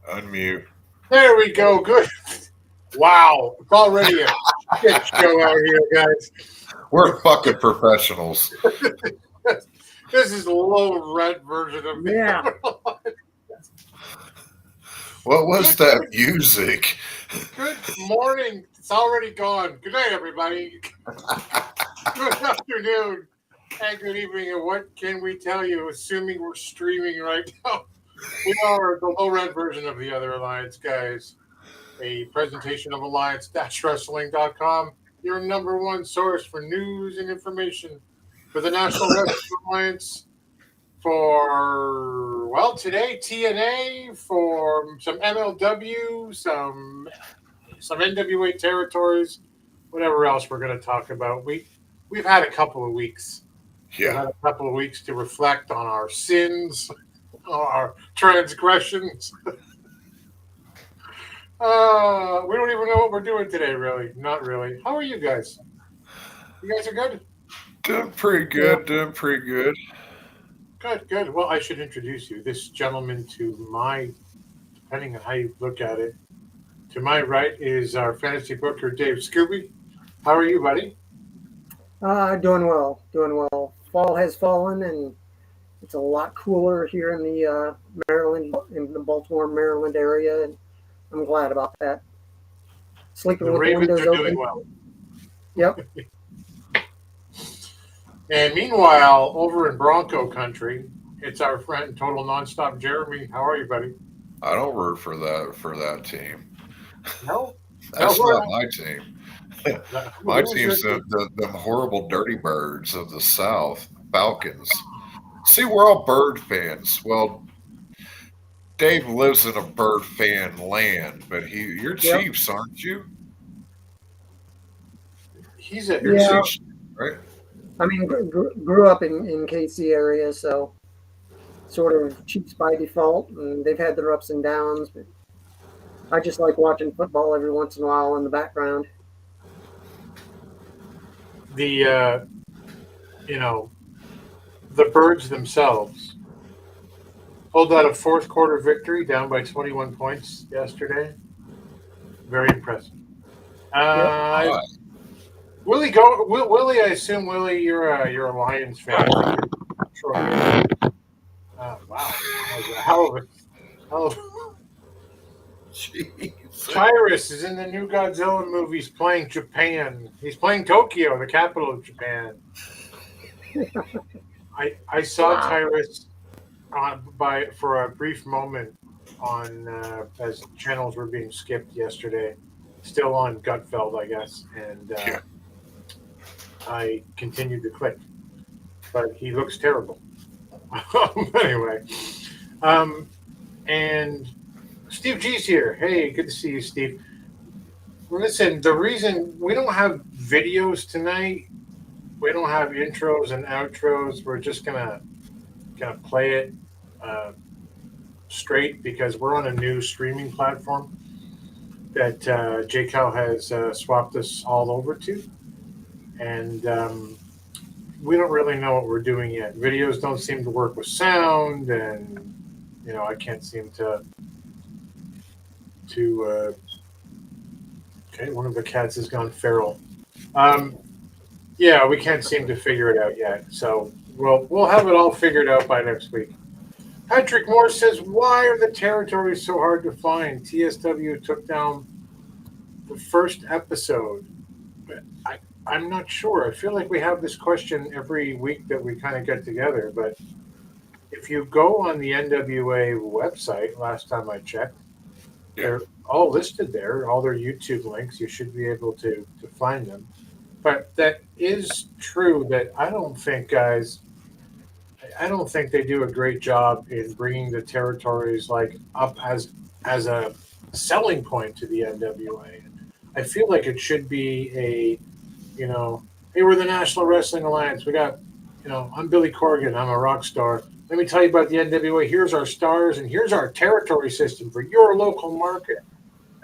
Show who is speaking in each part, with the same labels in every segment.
Speaker 1: Unmute.
Speaker 2: There we go. Good. Wow. It's already a shit show out here, guys.
Speaker 1: We're fucking professionals.
Speaker 2: This is a low rent version of me.
Speaker 3: Yeah.
Speaker 1: What was that music?
Speaker 2: Good morning. It's already gone. Good night, everybody. Good afternoon. And good evening. And what can we tell you, assuming we're streaming right now? We are the low rent version of the other Alliance, guys. A presentation of Alliance-Wrestling.com, your number one source for news and information for the National Wrestling Alliance. For, well, today, TNA, for some MLW, some NWA territories, whatever else we're going to talk about. We've had a couple of weeks. We've had a couple of weeks to reflect on our sins, our transgressions. We don't even know what we're doing today, really. Not really. How are you guys? You guys are good?
Speaker 1: Doing pretty good. Doing pretty good.
Speaker 2: Good. Well, I should introduce you. This gentleman to my, depending on how you look at it, to my right is our fantasy booker, Dave Scooby. How are you, buddy?
Speaker 3: Doing well. Fall has fallen, and it's a lot cooler here in the Baltimore, Maryland area, and I'm glad about that. Sleeping with the windows open.
Speaker 2: Doing well.
Speaker 3: Yep.
Speaker 2: And meanwhile, over in Bronco country, it's our friend Total Nonstop Jeremy. How are you, buddy?
Speaker 1: I don't root for that team.
Speaker 2: No,
Speaker 1: that's not my team. My team's them horrible dirty birds of the South, Falcons. See, we're all bird fans. Well, Dave lives in a bird fan land, but you're Chiefs, aren't you?
Speaker 2: You're
Speaker 1: Chiefs, right?
Speaker 3: I mean, grew up in KC area, so sort of Chiefs by default, and they've had their ups and downs. But I just like watching football every once in a while in the background.
Speaker 2: The birds themselves pulled out a fourth quarter victory, down by 21 points yesterday. Very impressive. Willie, Willie, I assume, Willie, you're a Lions fan. Wow. Hell of Jeez. Tyrus is in the new Godzilla movies playing Japan. He's playing Tokyo, the capital of Japan. I saw Tyrus for a brief moment on as channels were being skipped yesterday. Still on Gutfeld, I guess, and I continued to click, but he looks terrible. Anyway, and Steve G's here. Hey, good to see you, Steve. Listen, the reason we don't have videos tonight, we don't have intros and outros. We're just gonna play it straight because we're on a new streaming platform that JCal has swapped us all over to. And we don't really know what we're doing yet. Videos don't seem to work with sound, and I can't seem to. Okay, one of the cats has gone feral. We can't seem to figure it out yet. So we'll have it all figured out by next week. Patrick Moore says, "Why are the territories so hard to find?" TSW took down the first episode. I'm not sure. I feel like we have this question every week that we kind of get together. But if you go on the NWA website, last time I checked, they're all listed there, all their YouTube links. You should be able to find them. But that is true that I don't think they do a great job in bringing the territories up as a selling point to the NWA. I feel like it should be hey, we're the National Wrestling Alliance. We got, I'm Billy Corgan. I'm a rock star. Let me tell you about the NWA. Here's our stars, and here's our territory system for your local market.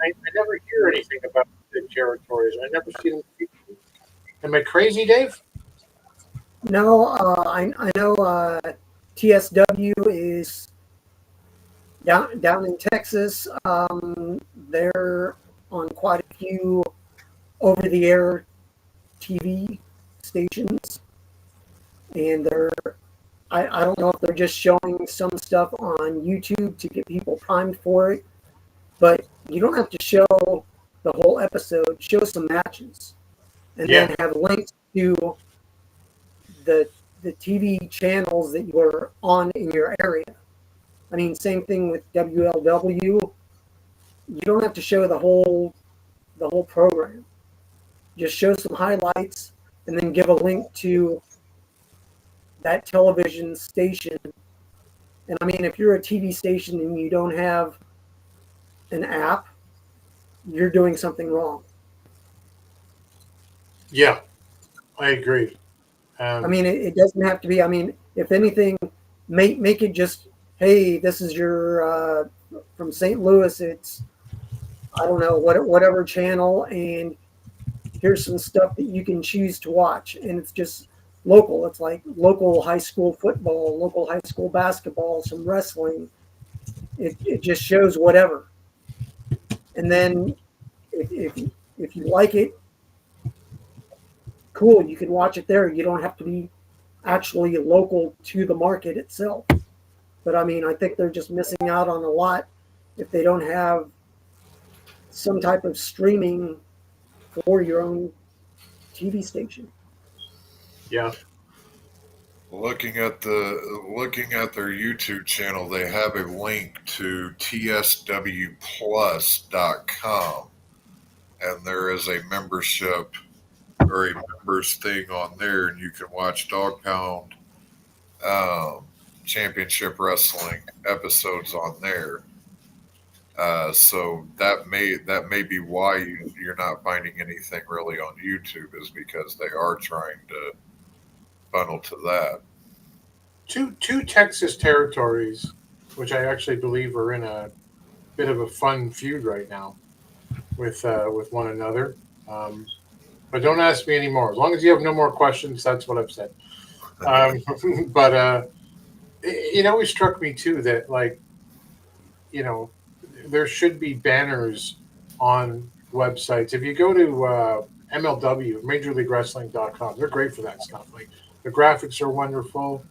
Speaker 2: I never hear anything about the territories. I never see them. Am I crazy, Dave?
Speaker 3: No, I know TSW is down in Texas, they're on quite a few over-the-air TV stations, and I don't know if they're just showing some stuff on YouTube to get people primed for it, but you don't have to show the whole episode. Show some matches, and
Speaker 2: Yeah.
Speaker 3: then have links to the the TV channels that you are on in your area. I mean, same thing with WLW. You don't have to show the whole program. Just show some highlights, and then give a link to that television station. And I mean, if you're a TV station and you don't have an app, you're doing something wrong.
Speaker 2: Yeah, I agree.
Speaker 3: I mean, it doesn't have to be. I mean, if anything, make it just, hey, this is your from St. Louis. It's, I don't know, whatever channel, and here's some stuff that you can choose to watch, and it's just local. It's like local high school football, local high school basketball, some wrestling. It just shows whatever, and then if you like it, cool, you can watch it there. You don't have to be actually local to the market itself. But I mean, I think they're just missing out on a lot if they don't have some type of streaming for your own TV station.
Speaker 2: Yeah.
Speaker 1: Looking at their YouTube channel, they have a link to tswplus.com, and there is a membership or a members thing on there, and you can watch Dog Pound Championship Wrestling episodes on there. So that may be why you're not finding anything really on YouTube, is because they are trying to funnel to that.
Speaker 2: Two Texas territories, which I actually believe are in a bit of a fun feud right now with one another. But don't ask me anymore. As long as you have no more questions, that's what I've said. But it always struck me too that, like, there should be banners on websites. If you go to MLW, MajorLeagueWrestling.com, they're great for that stuff. Like, the graphics are wonderful,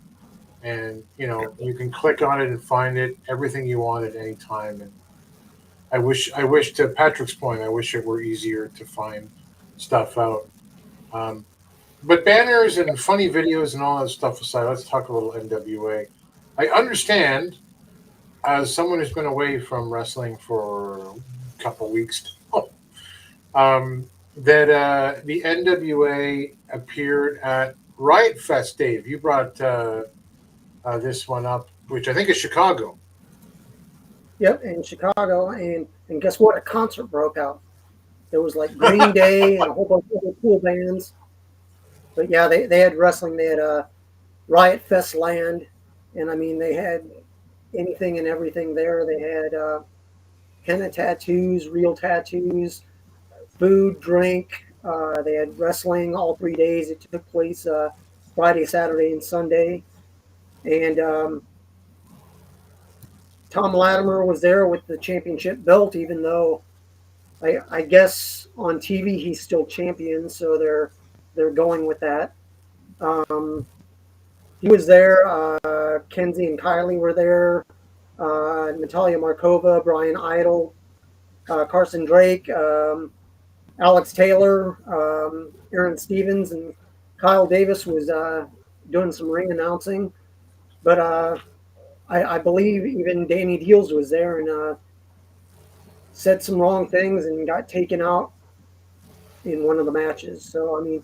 Speaker 2: and you can click on it and find everything you want at any time. And I wish, to Patrick's point, I wish it were easier to find stuff out. But banners and funny videos and all that stuff aside, let's talk a little NWA. I understand, as someone who's been away from wrestling for a couple weeks now, that the NWA appeared at Riot Fest. Dave, you brought this one up, which I think is Chicago.
Speaker 3: Yep, in Chicago, and guess what? A concert broke out. There was like Green Day and a whole bunch of other cool bands. But yeah, they had wrestling. They had Riot Fest Land, and I mean, they had anything and everything there. They had henna tattoos, real tattoos, food, drink. They had wrestling all 3 days. It took place Friday, Saturday, and Sunday. And Tom Latimer was there with the championship belt, even though I guess on TV he's still champion, so they're going with that. He was there. Kenzie and Kylie were there. Natalia Markova, Brian Idol, Carson Drake, Alex Taylor, Aaron Stevens, and Kyle Davis was doing some ring announcing. But I believe even Danny Deals was there and said some wrong things and got taken out in one of the matches. So, I mean,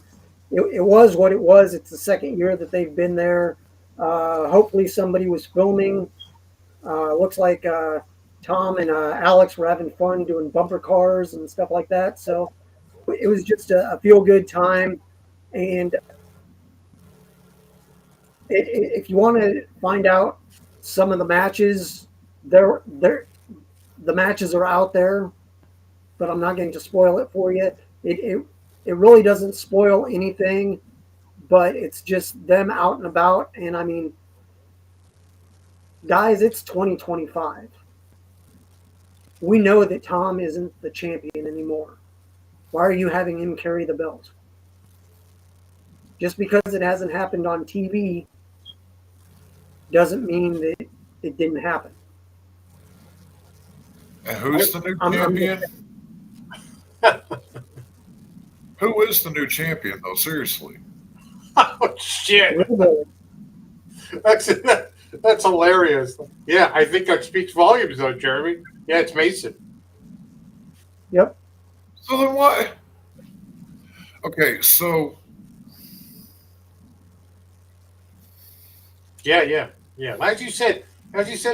Speaker 3: it was what it was. It's the second year that they've been there. Hopefully somebody was filming. Looks like Tom and Alex were having fun doing bumper cars and stuff like that. So it was just a feel-good time. And if you want to find out some of the matches, the matches are out there, but I'm not going to spoil it for you. It really doesn't spoil anything, but it's just them out and about. And I mean, guys, it's 2025. We know that Tom isn't the champion anymore. Why are you having him carry the belt? Just because it hasn't happened on TV doesn't mean that it didn't happen.
Speaker 1: And who's the new
Speaker 3: I'm
Speaker 1: champion? Who is the new champion, though? Seriously.
Speaker 2: Oh shit!
Speaker 3: really,
Speaker 2: That's hilarious. Yeah, I think that speaks volumes, though, Jeremy. Yeah, it's Mason.
Speaker 3: yep.
Speaker 1: So then why? Okay, so
Speaker 2: Yeah. As you said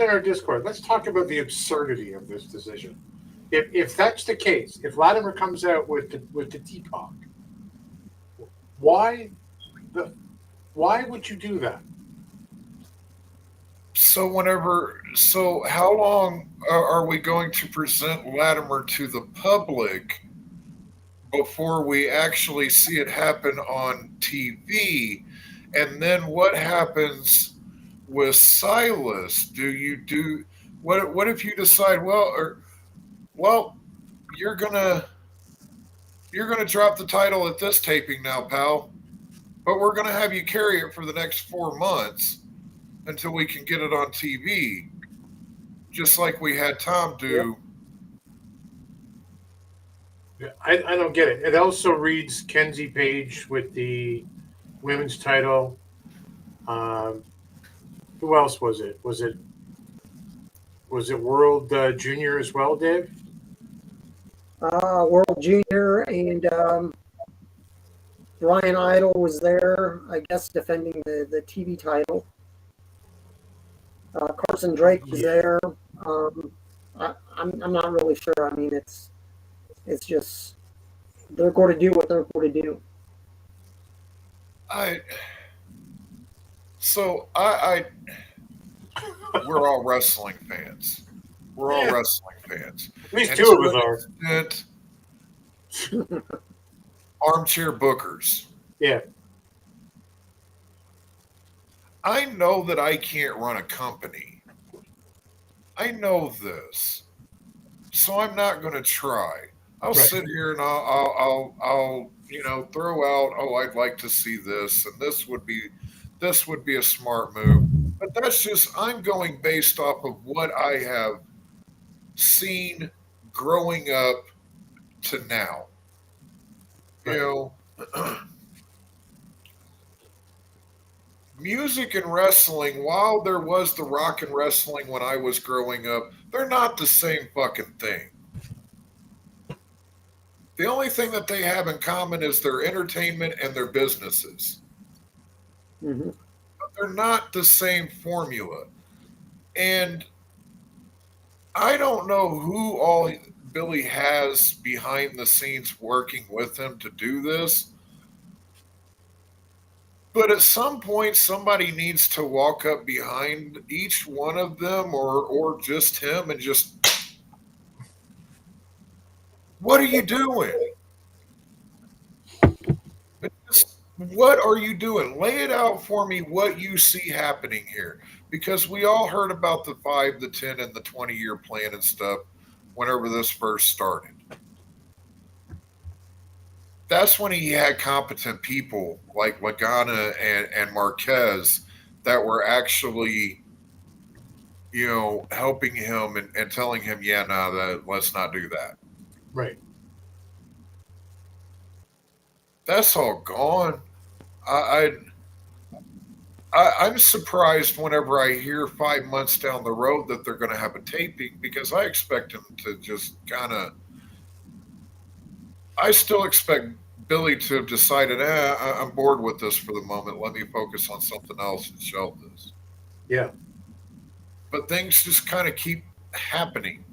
Speaker 2: in our Discord, let's talk about the absurdity of this decision. If that's the case, if Latimer comes out with the teapot, why the why would you do that?
Speaker 1: so how long are we going to present Latimer to the public before we actually see it happen on TV? And then what happens with Silas? Do you do what if you decide, well, you're gonna you're gonna drop the title at this taping now, pal, but we're gonna have you carry it for the next 4 months until we can get it on TV, just like we had Tom
Speaker 3: Yep.
Speaker 1: do.
Speaker 2: I don't get it. It also reads Kenzie Page with the women's title. Um, who else was it? Was it World Junior as well, Dave?
Speaker 3: World Junior and Brian Idol was there, I guess, defending the TV title. Carson Drake was
Speaker 2: Yeah.
Speaker 3: there. I'm not really sure. I mean, it's just they're going to do what they're going to do.
Speaker 1: I so I we're all wrestling fans. We're all
Speaker 2: Yeah.
Speaker 1: wrestling fans.
Speaker 2: At least
Speaker 1: And
Speaker 2: two
Speaker 1: to
Speaker 2: of us
Speaker 1: an
Speaker 2: are.
Speaker 1: extent, armchair bookers.
Speaker 2: Yeah.
Speaker 1: I know that I can't run a company. I know this. So I'm not going to try. I'll
Speaker 2: Right.
Speaker 1: sit here and I'll throw out, oh, I'd like to see this, and this would be a smart move. But that's just I'm going based off of what I have seen growing up to now.
Speaker 2: Right.
Speaker 1: You know, music and wrestling, while there was the rock and wrestling when I was growing up, they're not the same fucking thing. The only thing that they have in common is their entertainment and their businesses.
Speaker 3: hmm
Speaker 1: But they're not the same formula. And I don't know who all Billy has behind the scenes working with him to do this. But at some point, somebody needs to walk up behind each one of them, or just him, and just, what are you doing? What are you doing? Lay it out for me what you see happening here. Because we all heard about the 5, the 10, and the 20-year plan and stuff whenever this first started. That's when he had competent people like Lagana and Marquez that were actually, helping him and telling him, yeah, no, let's not do that.
Speaker 2: Right.
Speaker 1: That's all gone. I, I'm surprised whenever I hear 5 months down the road that they're going to have a taping, because I expect him to just kind of. I still expect Billy to have decided, I'm bored with this for the moment. Let me focus on something else and shelve this.
Speaker 2: Yeah.
Speaker 1: But things just kind of keep happening,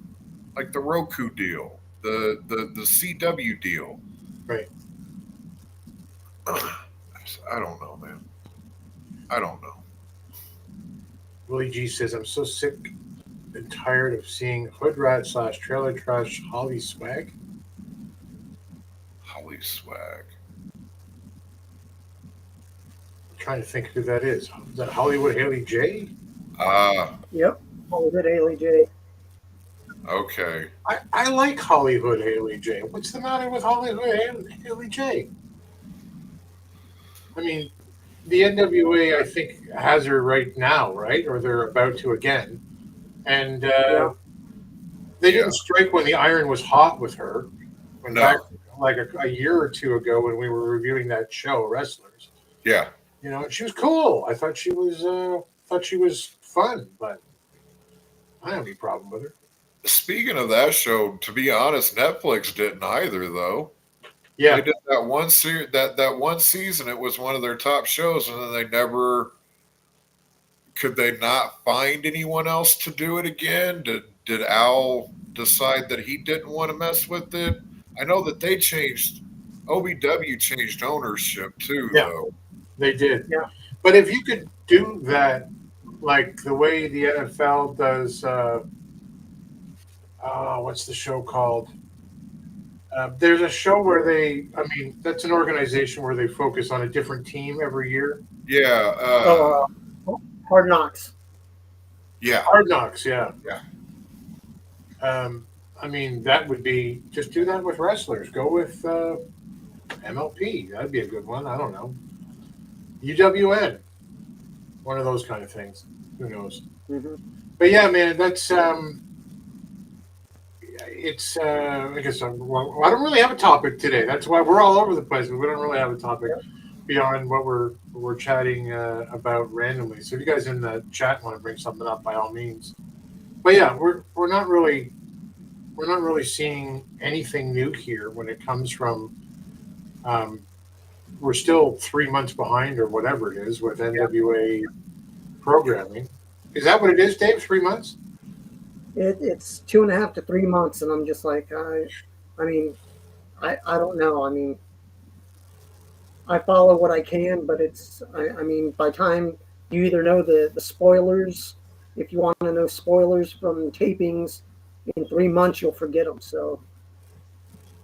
Speaker 1: like the Roku deal, the CW deal.
Speaker 2: Right.
Speaker 1: I don't know, man. I don't know.
Speaker 2: Willie G says, I'm so sick and tired of seeing hood rat / trailer trash Holly swag.
Speaker 1: Holly swag.
Speaker 2: I'm trying to think who that is. Is that Hollywood Haley J?
Speaker 1: Ah,
Speaker 3: Yep. Hollywood Haley J.
Speaker 1: Okay.
Speaker 2: I like Hollywood Haley J. What's the matter with Hollywood Haley J? I mean, the NWA, I think, has her right now, right? Or they're about to again. And
Speaker 3: Yeah.
Speaker 2: they
Speaker 1: Yeah.
Speaker 2: didn't strike when the iron was hot with her. When back
Speaker 1: No.
Speaker 2: like a year or two ago when we were reviewing that show, Wrestlers.
Speaker 1: Yeah.
Speaker 2: You know, she was cool. I thought she was fun, but I don't have any problem with her.
Speaker 1: Speaking of that show, to be honest, Netflix didn't either, though. They
Speaker 2: Yeah,
Speaker 1: did that that one season. It was one of their top shows, and then they never could they not find anyone else to do it again. Did Al decide that he didn't want to mess with it? I know that they changed. OBW changed ownership too,
Speaker 2: yeah,
Speaker 1: though.
Speaker 2: they did.
Speaker 3: Yeah.
Speaker 2: But if you could do that, like the way the NFL does, what's the show called? There's a show where I mean, that's an organization where they focus on a different team every year.
Speaker 1: Yeah.
Speaker 3: Oh, Hard Knocks.
Speaker 1: Yeah.
Speaker 2: Hard Knocks, yeah.
Speaker 1: Yeah.
Speaker 2: Um, I mean, that would be just do that with wrestlers. Go with MLP. That'd be a good one. I don't know. UWN, one of those kind of things. Who knows?
Speaker 3: Hmm.
Speaker 2: But yeah, man, that's it's. I guess well, I don't really have a topic today. That's why we're all over the place. But we don't really have a topic beyond what we're chatting about randomly. So if you guys in the chat want to bring something up, by all means. But yeah, we're not really seeing anything new here when it comes from. Um, we're still 3 months behind or whatever it is with NWA programming. Is that what it is, Dave? 3 months?
Speaker 3: It's 2.5 to 3 months, and I'm just like, I mean, I don't know. I mean, I follow what I can, but I mean, by time you either know the spoilers, if you want to know spoilers from tapings, in 3 months you'll forget them. So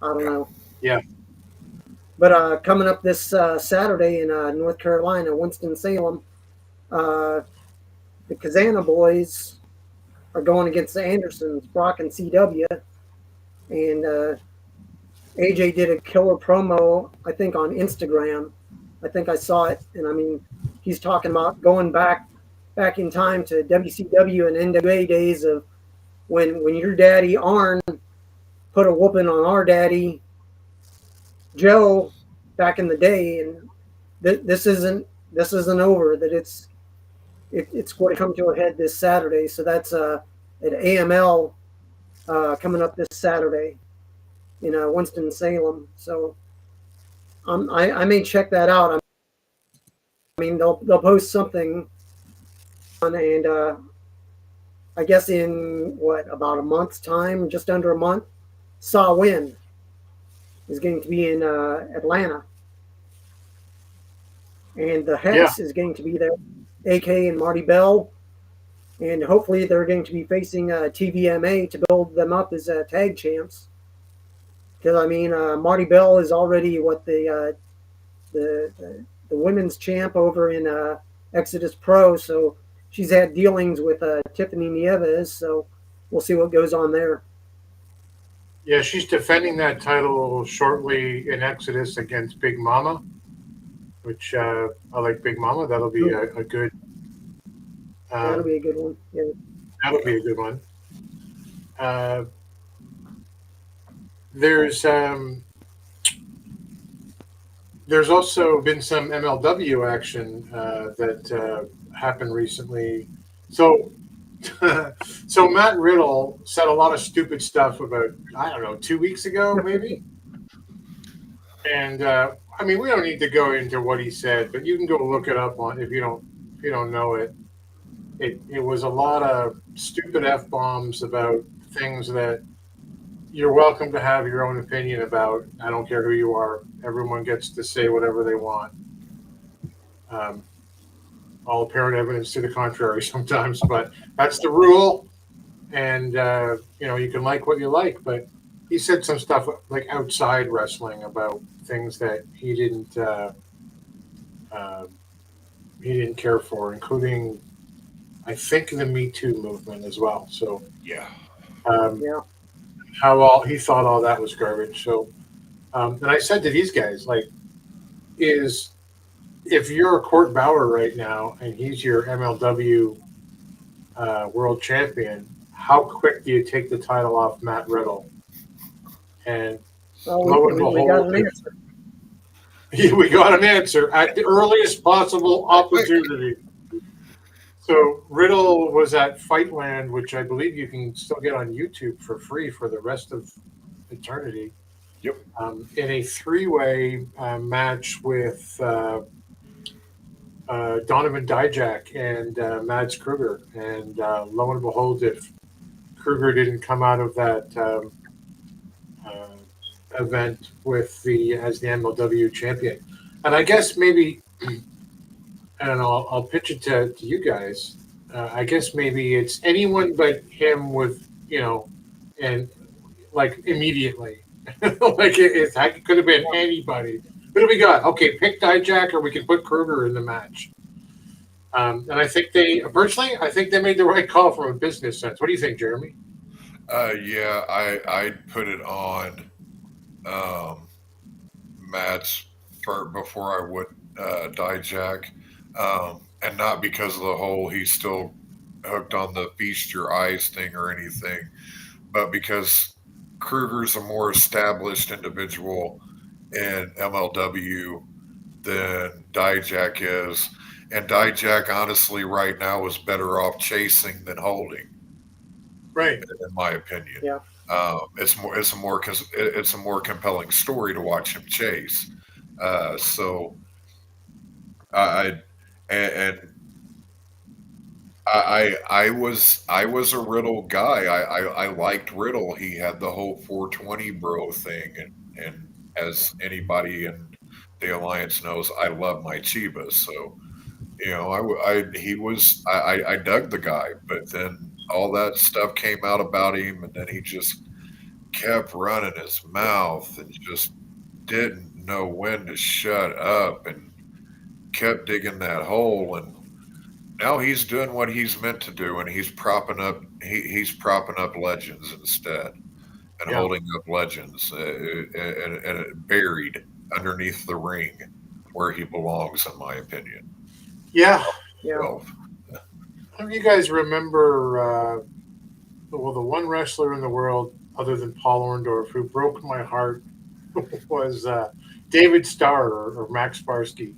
Speaker 3: I don't
Speaker 1: Yeah.
Speaker 3: know.
Speaker 2: Yeah.
Speaker 3: But coming up this Saturday in North Carolina, Winston Salem, uh, the Kazana boys are going against the Andersons, Brock and CW, and AJ did a killer promo, I think, on Instagram. I think I saw it, and I mean, he's talking about going back in time to WCW and NWA days of when your daddy Arn put a whooping on our daddy Joe back in the day, and this isn't over. That it's going to come to a head this Saturday. So that's at AML coming up this Saturday in Winston Salem. So I may check that out. I mean, they'll post something on, and I guess in what, about a month's time, just under a month, Saw Win is going to be in Atlanta, and the
Speaker 2: Yeah.
Speaker 3: Hex is going to be there. AK and Marty Bell, and hopefully they're going to be facing TVMA to build them up as tag champs. Because I mean, Marty Bell is already what the women's champ over in Exodus Pro, so she's had dealings with Tiffany Nieves. So we'll see what goes on there.
Speaker 2: Yeah, she's defending that title shortly in Exodus against Big Mama, which I like Big Mama. That'll be a good.
Speaker 3: That'll be a good one. Yeah.
Speaker 2: That'll be a good one. There's there's also been some MLW action that happened recently. So so Matt Riddle said a lot of stupid stuff about, I don't know, 2 weeks ago maybe. And I mean, we don't need to go into what he said, but you can go look it up on if you don't know it. It was a lot of stupid F bombs about things that you're welcome to have your own opinion about. I don't care who you are. Everyone gets to say whatever they want. All apparent evidence to the contrary sometimes, but that's the rule. And you can like what you like, but he said some stuff like outside wrestling about things that he didn't care for, including I think the Me Too movement as well. So
Speaker 1: Yeah.
Speaker 2: Um,
Speaker 3: Yeah.
Speaker 2: how all he thought all that was garbage. So, and I said to these guys, like, is if you're a Court Bauer right now and he's your MLW world champion, how quick do you take the title off Matt Riddle? And
Speaker 3: Well,
Speaker 2: lo and
Speaker 3: we got
Speaker 2: behold,
Speaker 3: an answer.
Speaker 2: we got an answer at the earliest possible opportunity. So Riddle was at Fightland, which I believe you can still get on YouTube for free for the rest of eternity,
Speaker 1: Yep.
Speaker 2: in a three-way match with Donovan Dijak and Mads Kruger. And lo and behold, if Kruger didn't come out of that uh, event with the as the MLW champion, and I guess maybe I don't know. I'll pitch it to you guys. I guess maybe it's anyone but him with and like immediately, like it could have been anybody. Who do we got? Okay, pick Dijak, or we can put Kruger in the match. And I think I think they made the right call from a business sense. What do you think, Jeremy?
Speaker 1: Yeah, I'd put it on um, Matt's for before I would Dijak, and not because of the whole he's still hooked on the feast your eyes thing or anything, but because Kruger's a more established individual in MLW than Dijak is, and Dijak honestly right now is better off chasing than holding,
Speaker 2: Right.
Speaker 1: in my opinion.
Speaker 3: Yeah.
Speaker 1: It's a more compelling story to watch him chase. So I and I was a Riddle guy. I liked Riddle. He had the whole 420 bro thing, and as anybody in the alliance knows, I love my Chivas. So I dug the guy, but then all that stuff came out about him, and then he just kept running his mouth and just didn't know when to shut up and kept digging that hole. And now he's doing what he's meant to do, and he's propping up legends instead, and
Speaker 2: Yeah.
Speaker 1: holding up legends, and buried underneath the ring where he belongs, in my opinion.
Speaker 2: Yeah.
Speaker 3: Yeah.
Speaker 1: So,
Speaker 2: How do you guys remember? Well, the one wrestler in the world other than Paul Orndorff who broke my heart was David Starr or Max Barsky.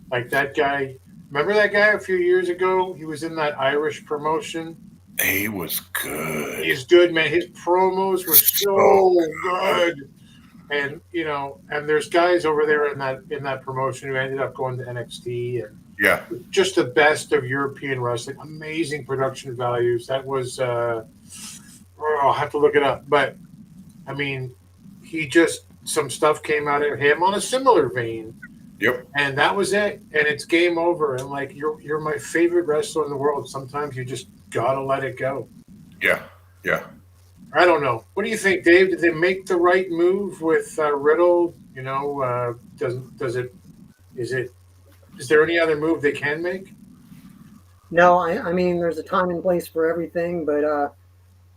Speaker 2: Like that guy. Remember that guy a few years ago? He was in that Irish promotion.
Speaker 1: he was good.
Speaker 2: He's good, man. His promos were
Speaker 1: So
Speaker 2: so good. And and there's guys over there in that promotion who ended up going to NXT and
Speaker 1: yeah,
Speaker 2: just the best of European wrestling. Amazing production values. That was I'll have to look it up, but I mean, he just some stuff came out of him on a similar vein,
Speaker 1: yep,
Speaker 2: and that was it. And it's game over. And like you're my favorite wrestler in the world. Sometimes you just gotta let it go.
Speaker 1: yeah, yeah.
Speaker 2: I don't know. What do you think, Dave? Did they make the right move with Riddle? Does it is there any other move they can make?
Speaker 3: No, I mean, there's a time and place for everything, but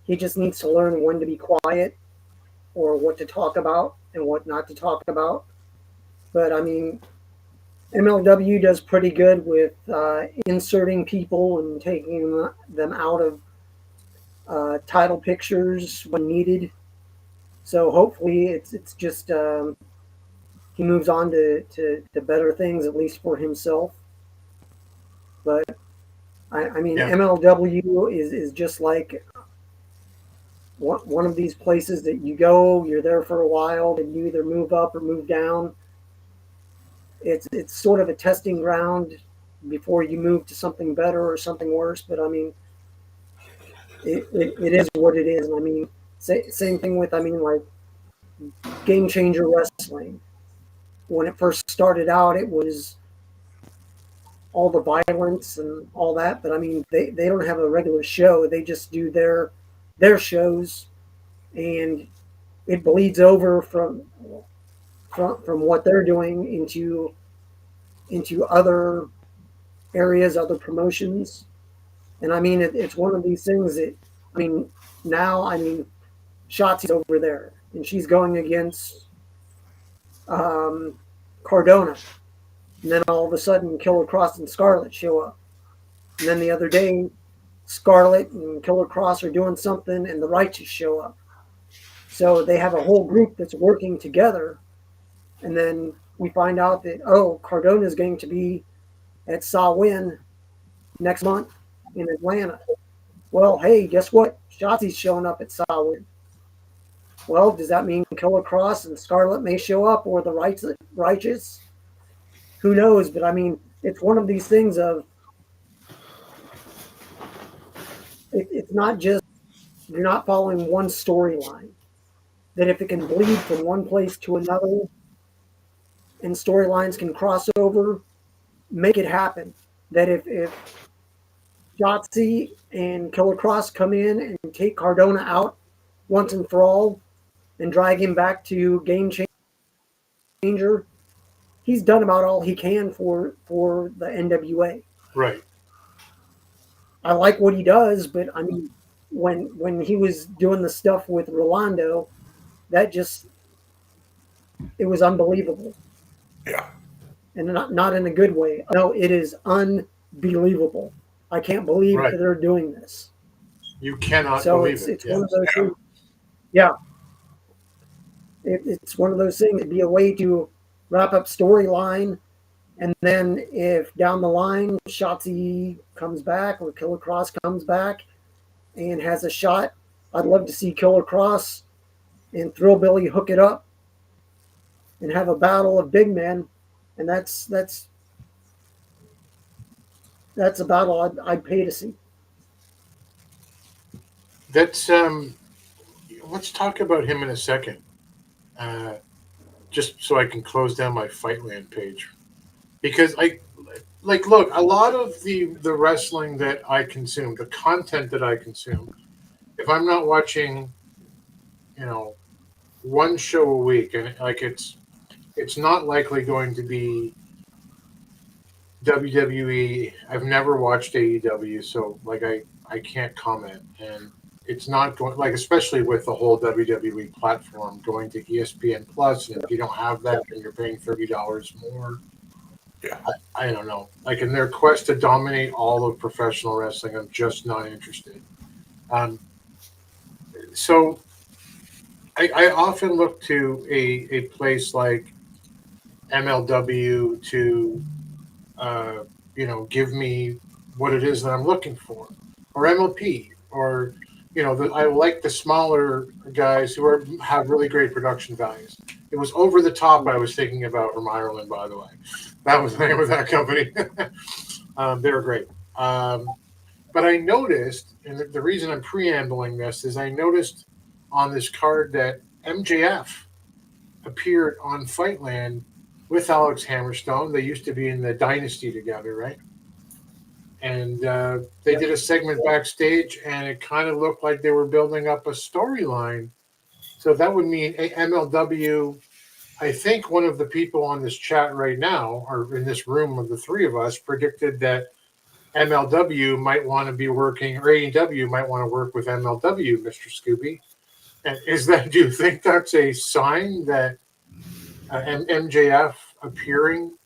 Speaker 3: he just needs to learn when to be quiet or what to talk about and what not to talk about. But I mean, MLW does pretty good with inserting people and taking them out of title pictures when needed. So hopefully, it's just he moves on to better things, at least for himself. But I mean,
Speaker 2: Yeah.
Speaker 3: MLW is just like one of these places that you go, you're there for a while, and you either move up or move down. It's sort of a testing ground before you move to something better or something worse. But I mean, it is what it is. And I mean, same thing with like Game Changer Wrestling. When it first started out, it was all the violence and all that. But I mean, they don't have a regular show. They just do their shows, and it bleeds over from what they're doing into other areas, other promotions. And I mean, it's one of these things that I mean, now, Shotzi's over there, and she's going against um, Cardona. And then all of a sudden, Killer Cross and Scarlet show up. And then the other day, Scarlet and Killer Cross are doing something, and the Righteous show up. So they have a whole group that's working together. And then we find out that, oh, Cardona is going to be at Sawin next month in Atlanta. Well, hey, guess what? Shotzi's showing up at Sawin. Well, does that mean Killer Cross and Scarlet may show up, or the Righteous? Who knows? But I mean, it's one of these things of it's not just you're not following one storyline. That if it can bleed from one place to another, and storylines can cross over, make it happen. That if Shotzi and Killer Cross come in and take Cardona out once and for all, and drag him back to Game Changer, he's done about all he can for the NWA.
Speaker 2: Right.
Speaker 3: I like what he does, but I mean, when he was doing the stuff with Rolando, that just it was unbelievable.
Speaker 1: Yeah.
Speaker 3: And not in a good way. No, it is unbelievable. I can't believe that they're doing this.
Speaker 2: You cannot
Speaker 3: so
Speaker 2: believe it.
Speaker 3: It's one of those things. Yeah. It's one of those things. It'd be a way to wrap up storyline, and then if down the line Shotzi comes back or Killer Cross comes back and has a shot, I'd love to see Killer Cross and Thrillbilly hook it up and have a battle of big men, and that's a battle I'd pay to see.
Speaker 2: That's let's talk about him in a second. Just so I can close down my Fightland page, because look, a lot of the wrestling that I consume, the content that I consume, if I'm not watching, one show a week, and it's not likely going to be WWE. I've never watched AEW, so I can't comment, and it's not going especially with the whole WWE platform going to ESPN Plus, and if you don't have that, then you're paying $30 more.
Speaker 1: Yeah,
Speaker 2: I don't know. In their quest to dominate all of professional wrestling, I'm just not interested. So I often look to a place like MLW to give me what it is that I'm looking for, or MLP, or I like the smaller guys who have really great production values. It was Over the Top I was thinking about from Ireland, by the way. That was the name of that company. They were great. But I noticed, and the reason I'm preambling this is I noticed on this card that MJF appeared on Fightland with Alex Hammerstone. They used to be in the Dynasty together, right? And they did a segment backstage, and it kind of looked like they were building up a storyline. So that would mean MLW. I think one of the people on this chat right now, or in this room of the three of us, predicted that MLW might want to be working, or AEW might want to work with MLW, Mr. Scooby. And do you think that's a sign that MJF appearing?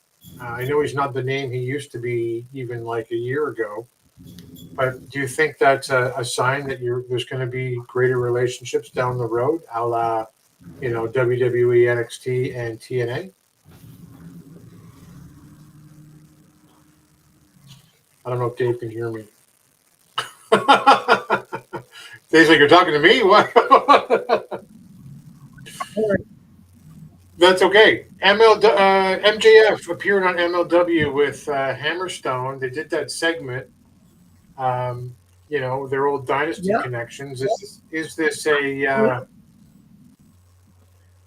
Speaker 2: I know he's not the name he used to be even a year ago, but do you think that's a sign that there's going to be greater relationships down the road, a la, WWE, NXT, and TNA? I don't know if Dave can hear me. Dave's like, you're talking to me? What? That's okay. MJF appeared on MLW with Hammerstone. They did that segment. Their old Dynasty connections. Is this a?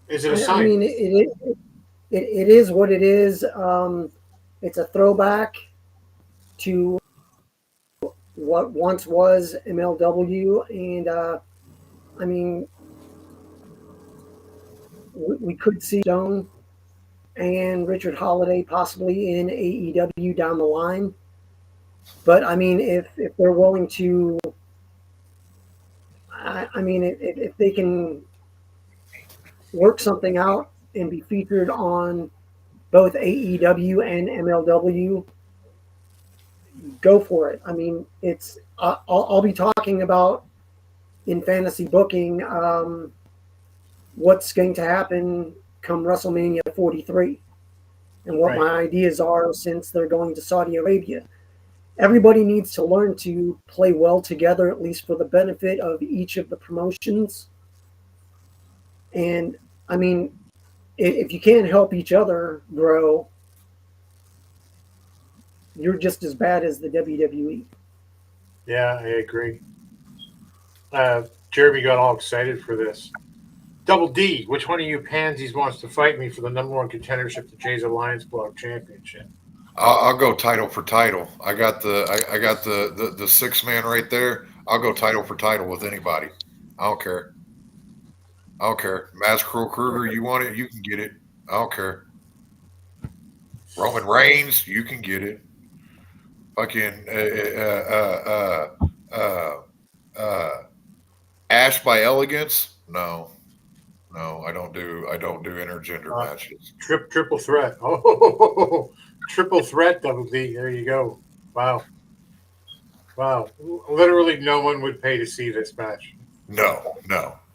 Speaker 2: Is it a sign?
Speaker 3: I mean, it is what it is. It's a throwback to what once was MLW, and I mean, we could see Stone and Richard Holiday possibly in AEW down the line. But I mean, if they're willing to I mean, if they can work something out and be featured on both AEW and MLW, go for it. I mean, I'll be talking about in fantasy booking what's going to happen come WrestleMania 43 and what
Speaker 2: Right.
Speaker 3: my ideas are since they're going to Saudi Arabia. Everybody needs to learn to play well together, at least for the benefit of each of the promotions. And I mean, if you can't help each other grow, you're just as bad as the WWE.
Speaker 2: Yeah, I agree. Jeremy got all excited for this. Double D, which one of you pansies wants to fight me for the number one contendership to Jay's Alliance Blog Championship?
Speaker 1: I'll go title for title. I got the 6-man right there. I'll go title for title with anybody. I don't care. I don't care. Mass Crow Kruger, you want it? You can get it. I don't care. Roman Reigns, you can get it. Fucking Ash by Elegance, no, I don't do intergender matches.
Speaker 2: Triple threat. Oh, triple threat, Double D. There you go. Wow. Literally, no one would pay to see this match.
Speaker 1: No.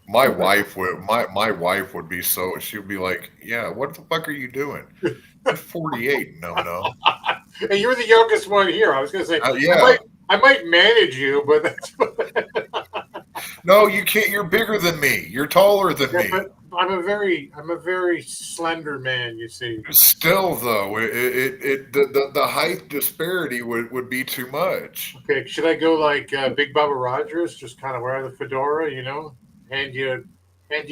Speaker 1: My wife would be so. She'd be like, "Yeah, what the fuck are you doing? You're 48. No.
Speaker 2: And you're the youngest one here. I was gonna say,
Speaker 1: yeah.
Speaker 2: I might manage you, but that's.
Speaker 1: No, you can't. You're bigger than me. You're taller than me.
Speaker 2: But I'm a very slender man. You see.
Speaker 1: Still, though, the height disparity would be too much.
Speaker 2: Okay, should I go like Big Bubba Rogers? Just kind of wear the fedora, hand you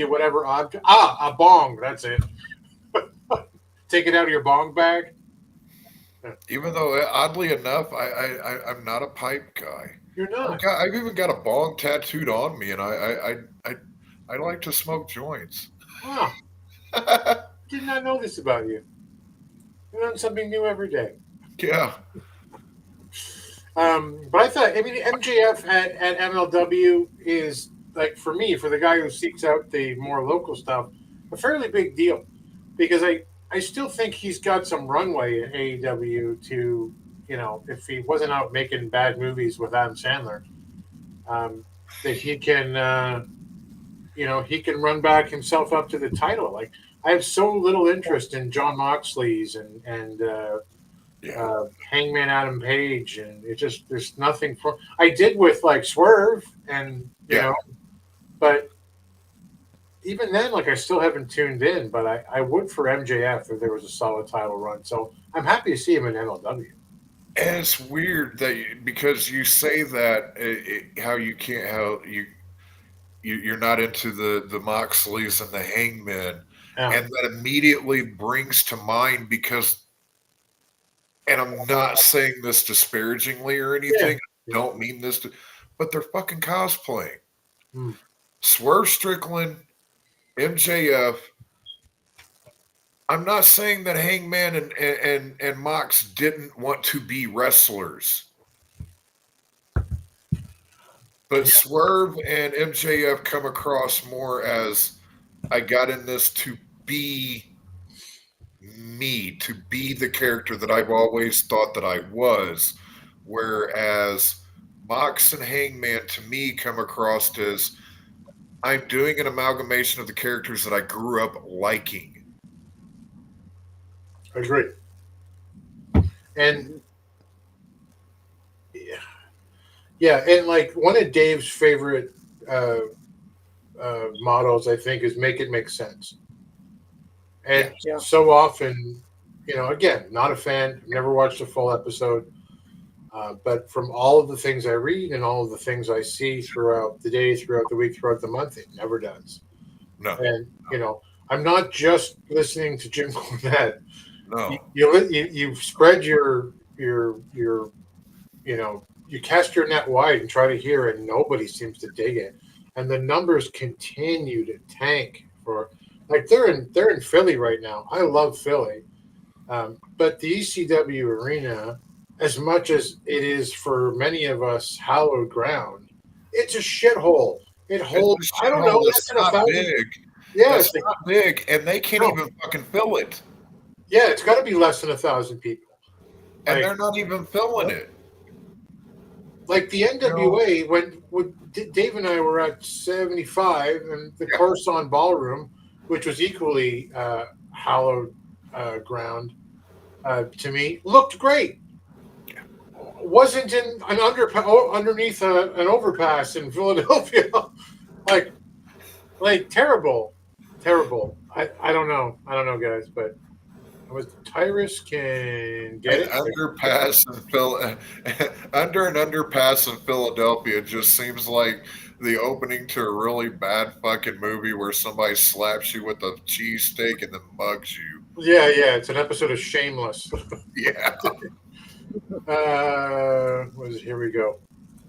Speaker 2: whatever object. A bong. That's it. Take it out of your bong bag.
Speaker 1: Even though, oddly enough, I'm not a pipe guy.
Speaker 2: You're not.
Speaker 1: I've even got a bong tattooed on me, and I like to smoke joints.
Speaker 2: Wow. Did not know this about you. You learn something new every day.
Speaker 1: Yeah.
Speaker 2: But I thought, MJF at MLW is, like, for me, for the guy who seeks out the more local stuff, a fairly big deal. Because I still think he's got some runway in AEW to, if he wasn't out making bad movies with Adam Sandler, that he can, he can run back himself up to the title. Like, I have so little interest in John Moxley's and Hangman Adam Page, and it just, there's nothing for. I did with like Swerve, and but even then, like, I still haven't tuned in. But I would for MJF if there was a solid title run. So I'm happy to see him in MLW.
Speaker 1: And it's weird that because you say that you're not into the Moxleys and the Hangmen, and that immediately brings to mind because. And I'm not saying this disparagingly or anything. I don't mean this but they're fucking cosplaying. Swerve Strickland, MJF. I'm not saying that Hangman and Mox didn't want to be wrestlers. But Swerve and MJF come across more as I got in this to be me, to be the character that I've always thought that I was, whereas Mox and Hangman to me come across as I'm doing an amalgamation of the characters that I grew up liking.
Speaker 2: I agree. And and like one of Dave's favorite mottos, I think, is make it make sense. And so often, again, not a fan, never watched a full episode. But from all of the things I read and all of the things I see throughout the day, throughout the week, throughout the month, it never does.
Speaker 1: No.
Speaker 2: And, I'm not just listening to Jim Cornette.
Speaker 1: No.
Speaker 2: You spread your you cast your net wide and try to hear, and nobody seems to dig it. And the numbers continue to tank for. Like they're in Philly right now. I love Philly, but the ECW arena, as much as it is for many of us hallowed ground, it's a shithole. It holds,
Speaker 1: It's a
Speaker 2: I don't know,
Speaker 1: shithole
Speaker 2: less
Speaker 1: that's
Speaker 2: than a
Speaker 1: not
Speaker 2: thousand.
Speaker 1: big.
Speaker 2: Yeah,
Speaker 1: That's not big, and they can't
Speaker 2: No.
Speaker 1: even fucking fill it.
Speaker 2: Yeah, it's got to be less than 1,000 people.
Speaker 1: And they're not even filling it.
Speaker 2: Like the NWA, when Dave and I were at 75, and the Coruscant Ballroom, which was equally hallowed ground to me, looked great. Wasn't in an underneath an overpass in Philadelphia, like terrible. I don't know, guys, but Tyrus can get
Speaker 1: An
Speaker 2: it.
Speaker 1: underpass in under an underpass in Philadelphia just seems like the opening to a really bad fucking movie where somebody slaps you with a cheesesteak and then mugs you.
Speaker 2: Yeah, it's an episode of Shameless.
Speaker 1: Yeah.
Speaker 2: Here we go.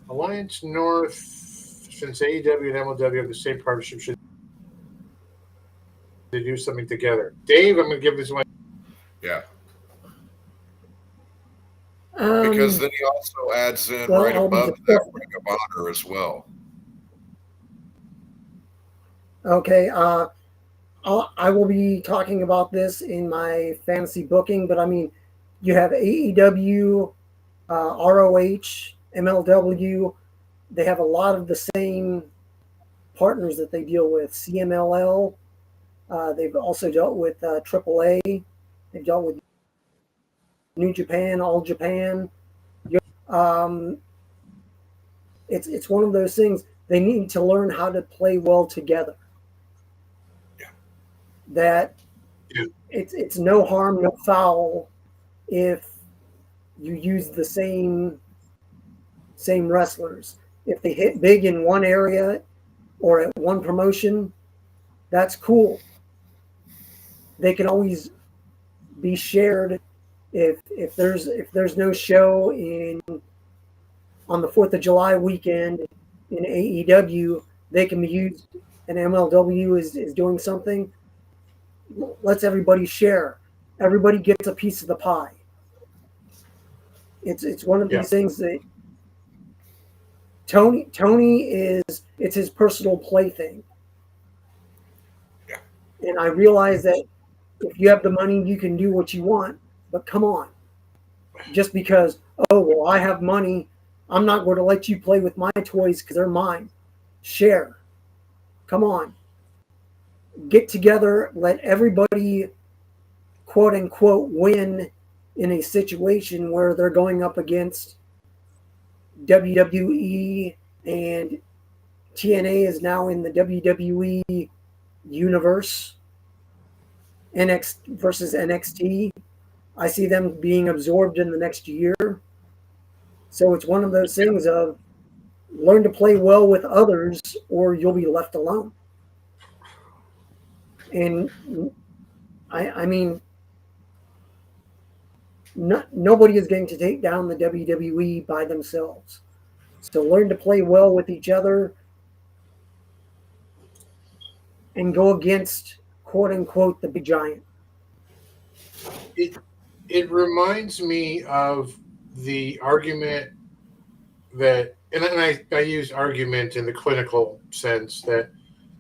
Speaker 2: Alliance North, since AEW and MLW have the same partnership, should they do something together? Dave, I'm going to give this one.
Speaker 1: Yeah. Because then he also adds in right above that Ring of Honor as well.
Speaker 3: Okay, I will be talking about this in my fantasy booking, but I mean, you have AEW, ROH, MLW. They have a lot of the same partners that they deal with. CMLL. They've also dealt with AAA. They've dealt with New Japan, All Japan. It's one of those things. They need to learn how to play well together. That it's no harm, no foul if you use the same wrestlers. If they hit big in one area or at one promotion, that's cool. They can always be shared. If there's no show on the 4th of July weekend in AEW, they can be used, and MLW is doing something. Let's everybody share. Everybody gets a piece of the pie. It's one of these things that Tony it's his personal plaything.
Speaker 1: Yeah.
Speaker 3: And I realize that if you have the money, you can do what you want. But come on, just because I have money, I'm not going to let you play with my toys because they're mine. Share. Come on. Get together. Let everybody, quote unquote, win in a situation where they're going up against WWE, and TNA is now in the WWE universe. NXT versus NXT. I see them being absorbed in the next year. So it's one of those things of learn to play well with others or you'll be left alone. And I mean, nobody is going to take down the WWE by themselves. So learn to play well with each other and go against, quote unquote, the big giant.
Speaker 2: It reminds me of the argument that, and I use argument in the clinical sense that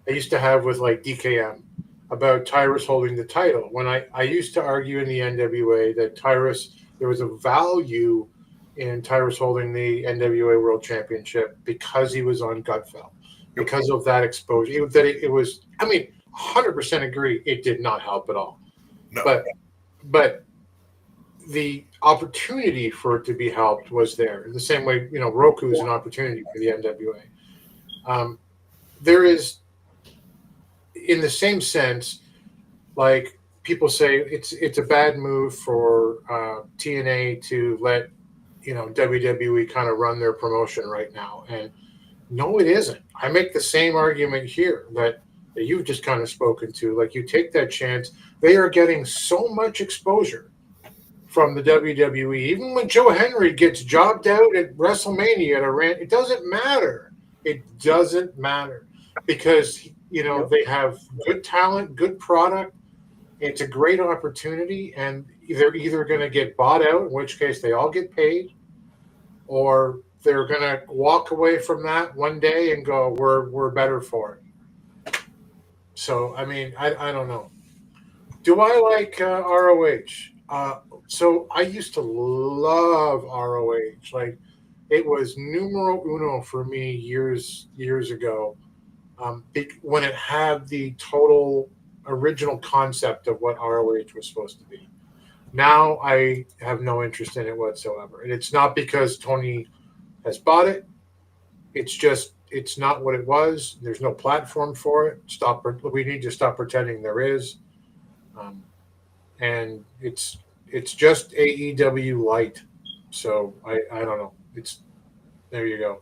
Speaker 2: I used to have with like DKM about Tyrus holding the title. When I used to argue in the NWA that there was a value in Tyrus holding the NWA World Championship because he was on Gutfeld, because of that exposure. It was, I mean, 100% agree, it did not help at all. No. But the opportunity for it to be helped was there. In the same way, Roku is an opportunity for the NWA. There is, in the same sense, like people say, it's a bad move for TNA to let WWE kind of run their promotion right now. And no, it isn't. I make the same argument here that you've just kind of spoken to. Like, you take that chance. They are getting so much exposure from the WWE. Even when Joe Henry gets jobbed out at WrestleMania at a rant, it doesn't matter. It doesn't matter because, they have good talent, good product. It's a great opportunity, and they're either going to get bought out, in which case they all get paid, or they're going to walk away from that one day and go, we're better for it. So, I mean, I don't know. Do I like ROH? So I used to love ROH. Like, it was numero uno for me years ago, when it had the total original concept of what ROH was supposed to be. Now I have no interest in it whatsoever, and it's not because Tony has bought it. It's just it's not what it was. There's no platform for it. We need to stop pretending there is, um, and it's just AEW light. So I don't know. It's there you go.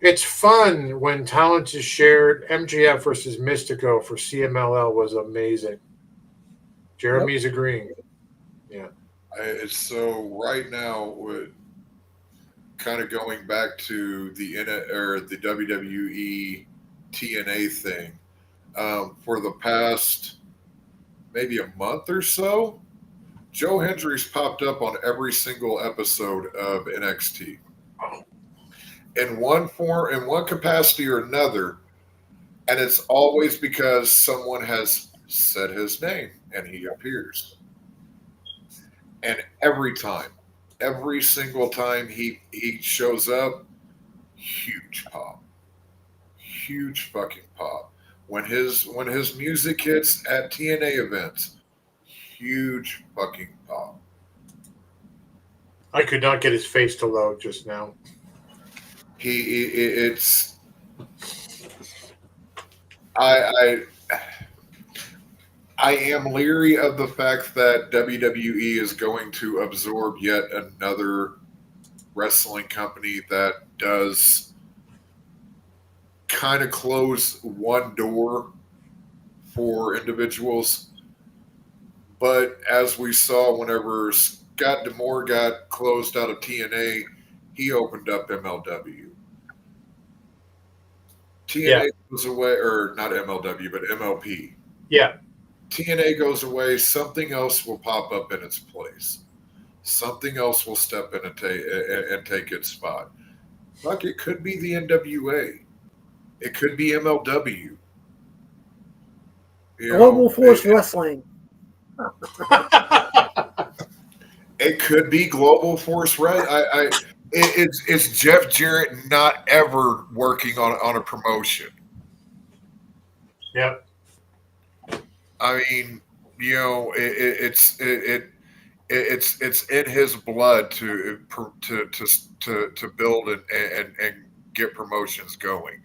Speaker 2: It's fun when talent is shared. MJF versus Mystico for CMLL was amazing. Jeremy's agreeing. Yeah.
Speaker 1: So right now, kind of going back to the WWE TNA thing, for the past maybe a month or so, Joe Hendry's popped up on every single episode of NXT in one form, in one capacity or another, and it's always because someone has said his name and he appears. And every single time he shows up, huge pop, huge fucking pop. When his music hits at TNA events, huge fucking pop.
Speaker 2: I could not get his face to load just now.
Speaker 1: It's I am leery of the fact that WWE is going to absorb yet another wrestling company that does kind of close one door for individuals. But as we saw, whenever Scott D'Amore got closed out of TNA, he opened up MLW. TNA goes away, or not MLW, but MLP.
Speaker 2: Yeah.
Speaker 1: TNA goes away, something else will pop up in its place. Something else will step in and take its spot. Fuck, it could be the NWA. It could be MLW.
Speaker 3: Global Force Wrestling.
Speaker 1: It could be Global Force Wrestling. It's Jeff Jarrett not ever working on a promotion.
Speaker 2: Yep.
Speaker 1: I mean, it's in his blood to build and get promotions going.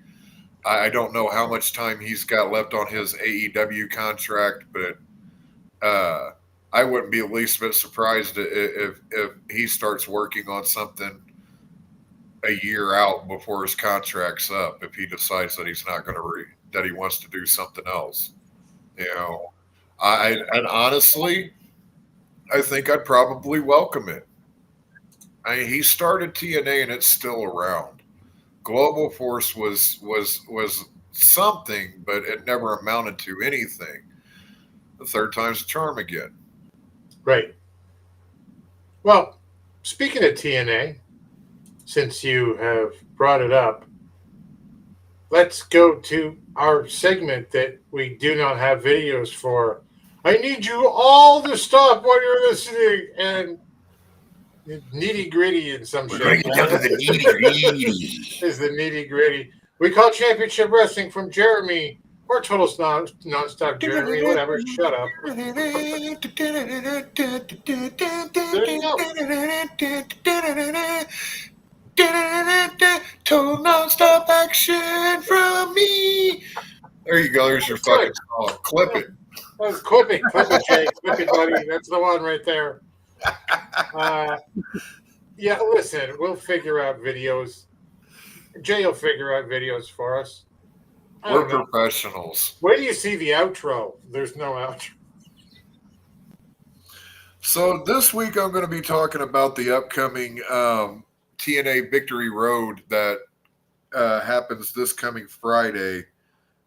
Speaker 1: I don't know how much time he's got left on his AEW contract, but I wouldn't be the least bit surprised if he starts working on something a year out before his contract's up. If he decides that he's not going to that he wants to do something else, and honestly, I think I'd probably welcome it. I mean, he started TNA and it's still around. Global Force was something, but it never amounted to anything. The third time's a charm again.
Speaker 2: Right. Well, speaking of TNA, since you have brought it up, let's go to our segment that we do not have videos for. I need you all to stop while you're listening and nitty gritty and some shit.
Speaker 1: We're going to get down to the nitty gritty.
Speaker 2: Is the nitty gritty. We call Championship Wrestling from Jeremy or Total Nonstop Jeremy, whatever. Shut up.
Speaker 1: Total nonstop action from me. There you go. There's your fucking song. Clip it.
Speaker 2: That was clipping, Jay. Clip it, buddy. That's the one right there. Yeah, listen, we'll figure out videos. Jay will figure out videos for us.
Speaker 1: We're professionals.
Speaker 2: Where do you see the outro? There's no outro.
Speaker 1: So this week I'm going to be talking about the upcoming TNA Victory Road that happens this coming Friday,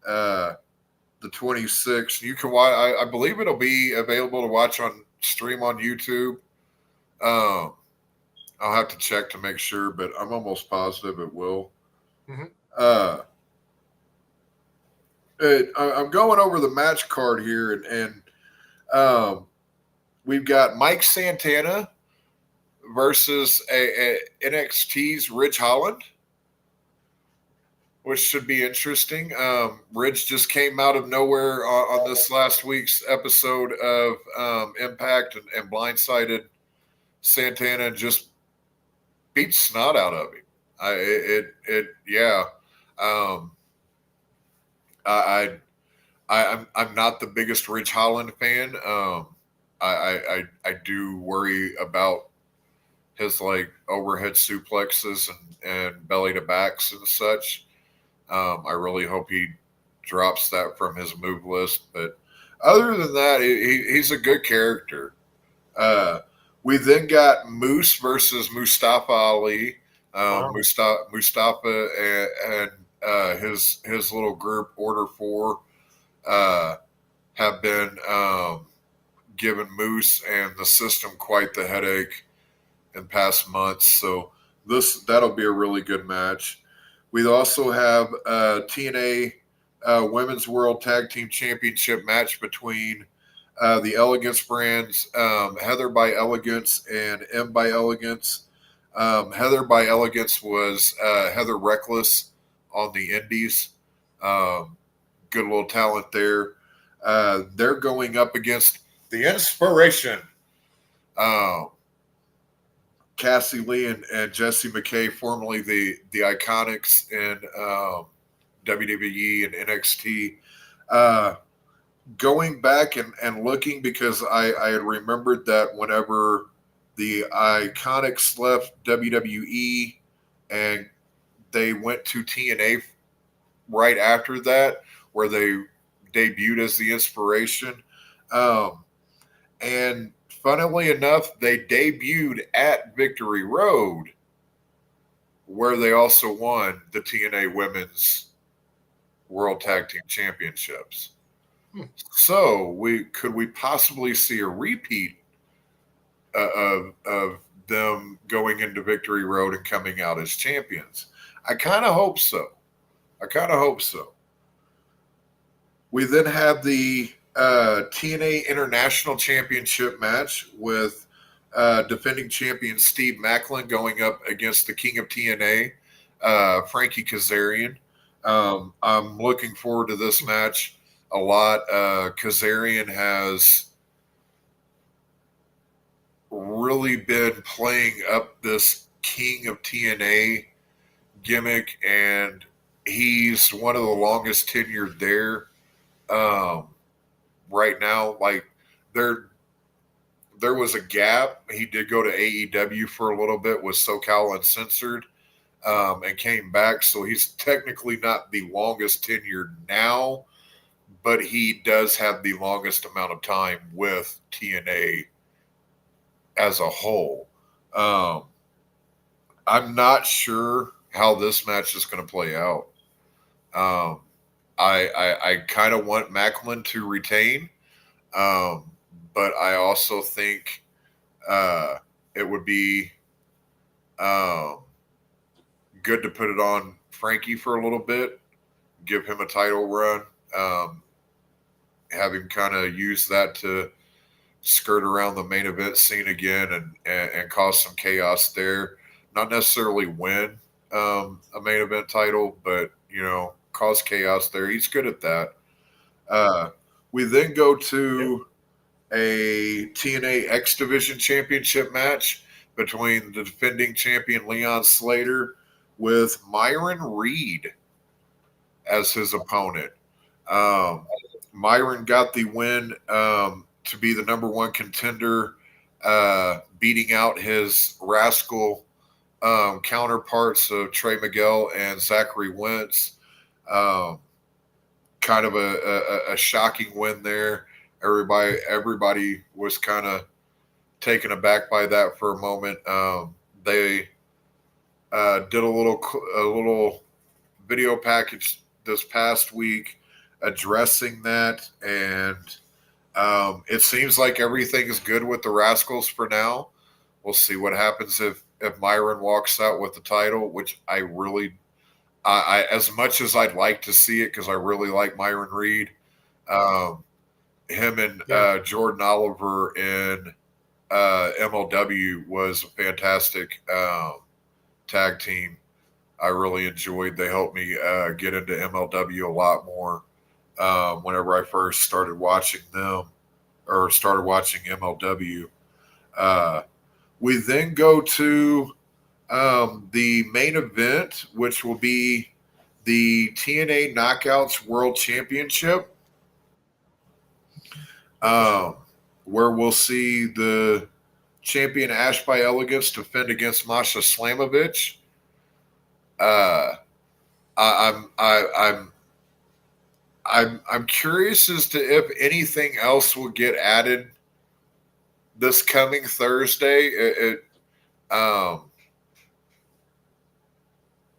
Speaker 1: the 26th. You can watch. I believe it'll be available to watch on stream on YouTube. I'll have to check to make sure, but I'm almost positive it will.
Speaker 2: Mhm.
Speaker 1: Uh, I'm going over the match card here, and um, we've got Mike Santana versus a NXT's Ridge Holland, which should be interesting. Ridge just came out of nowhere on this last week's episode of Impact and blindsided Santana and just beat snot out of him. Yeah. Um, I, I'm not the biggest Ridge Holland fan. I do worry about his like overhead suplexes and belly to backs and such. I really hope he drops that from his move list. But other than that, he's a good character. Uh, we then got Moose versus Mustafa Ali.
Speaker 2: Wow.
Speaker 1: Mustafa and his little group Order Four uh, have been giving Moose and the system quite the headache in past months. So that'll be a really good match. We also have TNA Women's World Tag Team Championship match between the Elegance brands, Heather by Elegance and M by Elegance. Heather by Elegance was Heather Reckless on the Indies. Good little talent there. They're going up against the Inspiration. Um, Cassie Lee and Jesse McKay, formerly the Iconics in WWE and NXT. Uh, Going back and looking because I had remembered that whenever the Iconics left WWE and they went to TNA right after that, where they debuted as the Inspiration. Um, and funnily enough, they debuted at Victory Road, where they also won the TNA Women's World Tag Team Championships. So we possibly see a repeat of them going into Victory Road and coming out as champions? I kind of hope so. I kind of hope so. We then have the TNA International Championship match with defending champion Steve Macklin going up against the King of TNA, Frankie Kazarian. I'm looking forward to this match a lot. Kazarian has really been playing up this King of TNA gimmick, and he's one of the longest tenured there. Right now, like there was a gap. He did go to AEW for a little bit with SoCal Uncensored, and came back. So he's technically not the longest tenured now, but he does have the longest amount of time with TNA as a whole. Um, I'm not sure how this match is going to play out. Um, I kind of want Macklin to retain, um, but I also think it would be um, good to put it on Frankie for a little bit, give him a title run, um, have him kind of use that to skirt around the main event scene again and cause some chaos there. Not necessarily win a main event title, but cause chaos there. He's good at that. We then go to a TNA X Division Championship match between the defending champion Leon Slater with Myron Reed as his opponent. Um, Myron got the win to be the number one contender, beating out his rascal counterparts of Trey Miguel and Zachary Wentz. Um, Kind of a shocking win there. Everybody was kind of taken aback by that for a moment. They did a little video package this past week addressing that, and it seems like everything is good with the Rascals for now. We'll see what happens if if Myron walks out with the title, which I as much as I'd like to see it because I really like Myron Reed, um, him and Jordan Oliver in MLW was a fantastic tag team. I really enjoyed. They helped me get into MLW a lot more whenever I first started watching them or started watching MLW. Uh, we then go to the main event, which will be the TNA Knockouts World Championship, um, where we'll see the champion Ash by Elegance defend against Masha Slamovich. Uh, I'm curious as to if anything else will get added this coming Thursday. Um,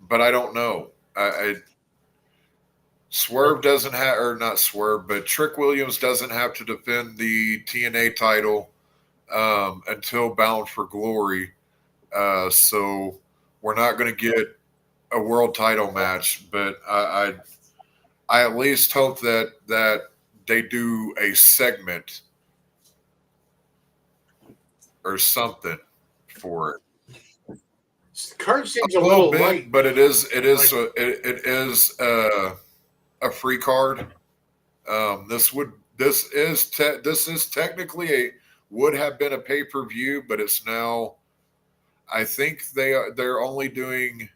Speaker 1: but I don't know. Swerve doesn't have, or not Swerve, but Trick Williams doesn't have to defend the TNA title until Bound for Glory. So we're not going to get a world title match, but I at least hope that they do a segment or something for it.
Speaker 2: The card seems a little
Speaker 1: bit,
Speaker 2: light,
Speaker 1: but it is a free card. This is technically would have been a pay-per-view, but it's now, I think they're only doing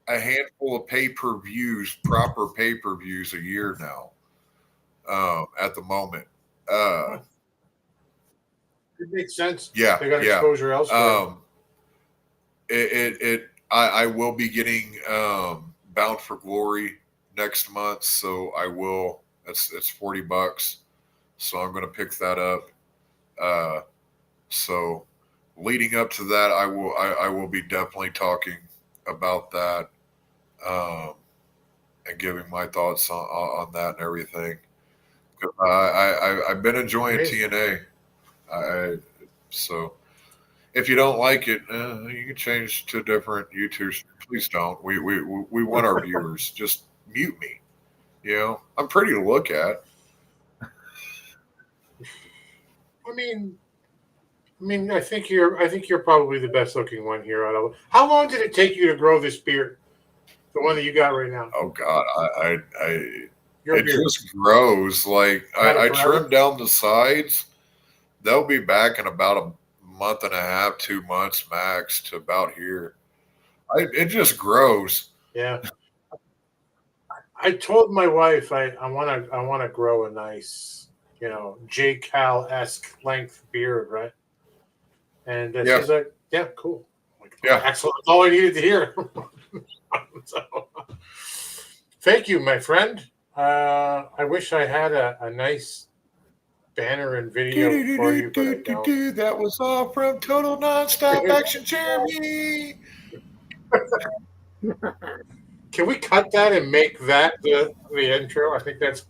Speaker 1: a handful of pay-per-views, proper pay-per-views a year now. At the moment,
Speaker 2: it makes sense.
Speaker 1: Yeah,
Speaker 2: they got exposure elsewhere.
Speaker 1: I will be getting Bound for Glory next month, so I will. It's $40, so I'm going to pick that up. So leading up to that, I will be definitely talking about that and giving my thoughts on that and everything. I've been enjoying TNA. So if you don't like it, you can change to a different YouTube. Please don't. We want our viewers. Just mute me. You know, I'm pretty to look at.
Speaker 2: I mean, I think you're probably the best looking one here. Out of how long did it take you to grow this beard? The one that you got right now.
Speaker 1: Oh God, it just grows. Like I trimmed down the sides. They'll be back in about a month and a half, 2 months max to about here. It just grows.
Speaker 2: Yeah. I told my wife I want to grow a nice, J Cal-esque length beard, right? And she's like, "Yeah, cool." Like,
Speaker 1: yeah,
Speaker 2: excellent. That's all I needed to hear. So, thank you, my friend. I wish I had a nice banner and video for you, but I don't.
Speaker 1: That was all from Total Nonstop Action Jeremy.
Speaker 2: Can we cut that and make that the intro? I think that'd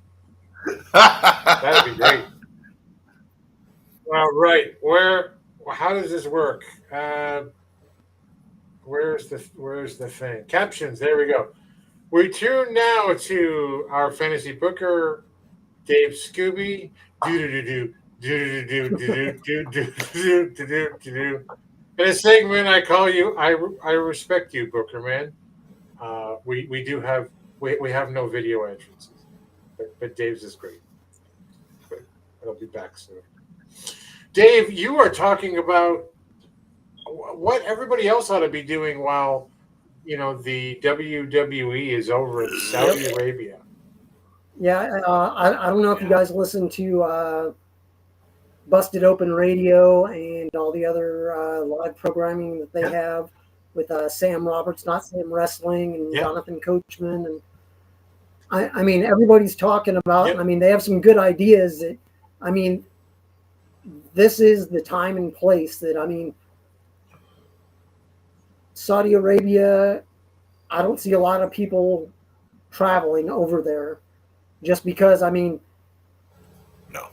Speaker 2: be great. All right, how does this work? Where's the thing? Captions. There we go. We tune now to our fantasy booker, Dave Scooby. In a segment, I call you. I respect you, Booker man. We do have we have no video entrances, but Dave's is great. But I'll be back soon. Dave, you are talking about what everybody else ought to be doing while the WWE is over in Saudi Arabia.
Speaker 3: Yeah, I don't know if you guys listen to Busted Open Radio and all the other live programming that they have with Sam Roberts, Not Sam Wrestling, and Jonathan Coachman. And I mean, everybody's talking about, I mean, they have some good ideas that, I mean, this is the time and place that, I mean, Saudi Arabia, I don't see a lot of people traveling over there just because, I mean,
Speaker 1: no.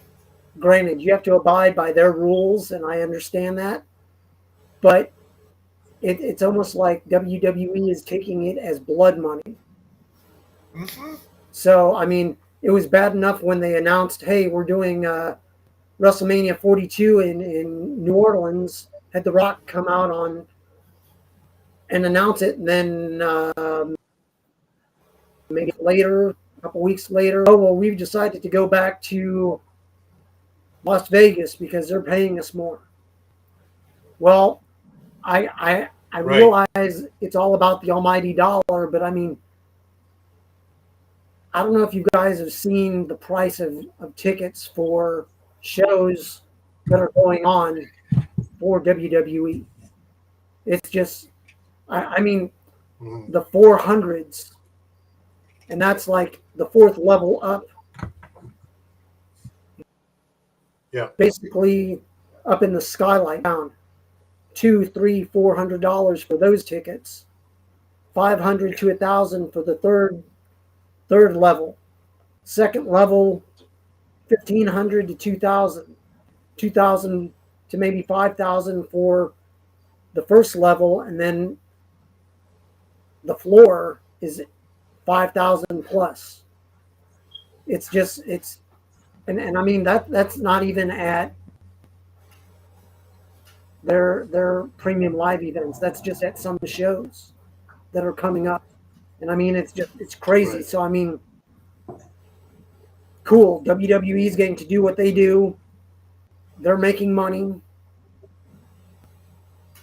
Speaker 3: Granted, you have to abide by their rules, and I understand that. But it's almost like WWE is taking it as blood money.
Speaker 1: Mm-hmm.
Speaker 3: So I mean, it was bad enough when they announced, "Hey, we're doing WrestleMania 42 in New Orleans." Had The Rock come out on and announce it, and then maybe later, a couple weeks later, oh well, we've decided to go back to Las Vegas because they're paying us more. Well, I
Speaker 2: Right.
Speaker 3: realize it's all about the almighty dollar, but I mean, I don't know if you guys have seen the price of tickets for shows that are going on for WWE. It's just, I mean,
Speaker 2: Mhm.
Speaker 3: the 400s, and that's like the fourth level up,
Speaker 2: Yeah.
Speaker 3: basically up in the skylight down. Two, three, $400 for those tickets, 500 to 1,000 for the third level. Second level, 1,500 to 2,000, 2,000 to maybe 5,000 for the first level, and then the floor is 5,000 plus. It's just and I mean that's not even at their premium live events. That's just at some shows that are coming up. And I mean it's crazy.
Speaker 2: Right.
Speaker 3: So I mean, cool. WWE is getting to do what they do. They're making money.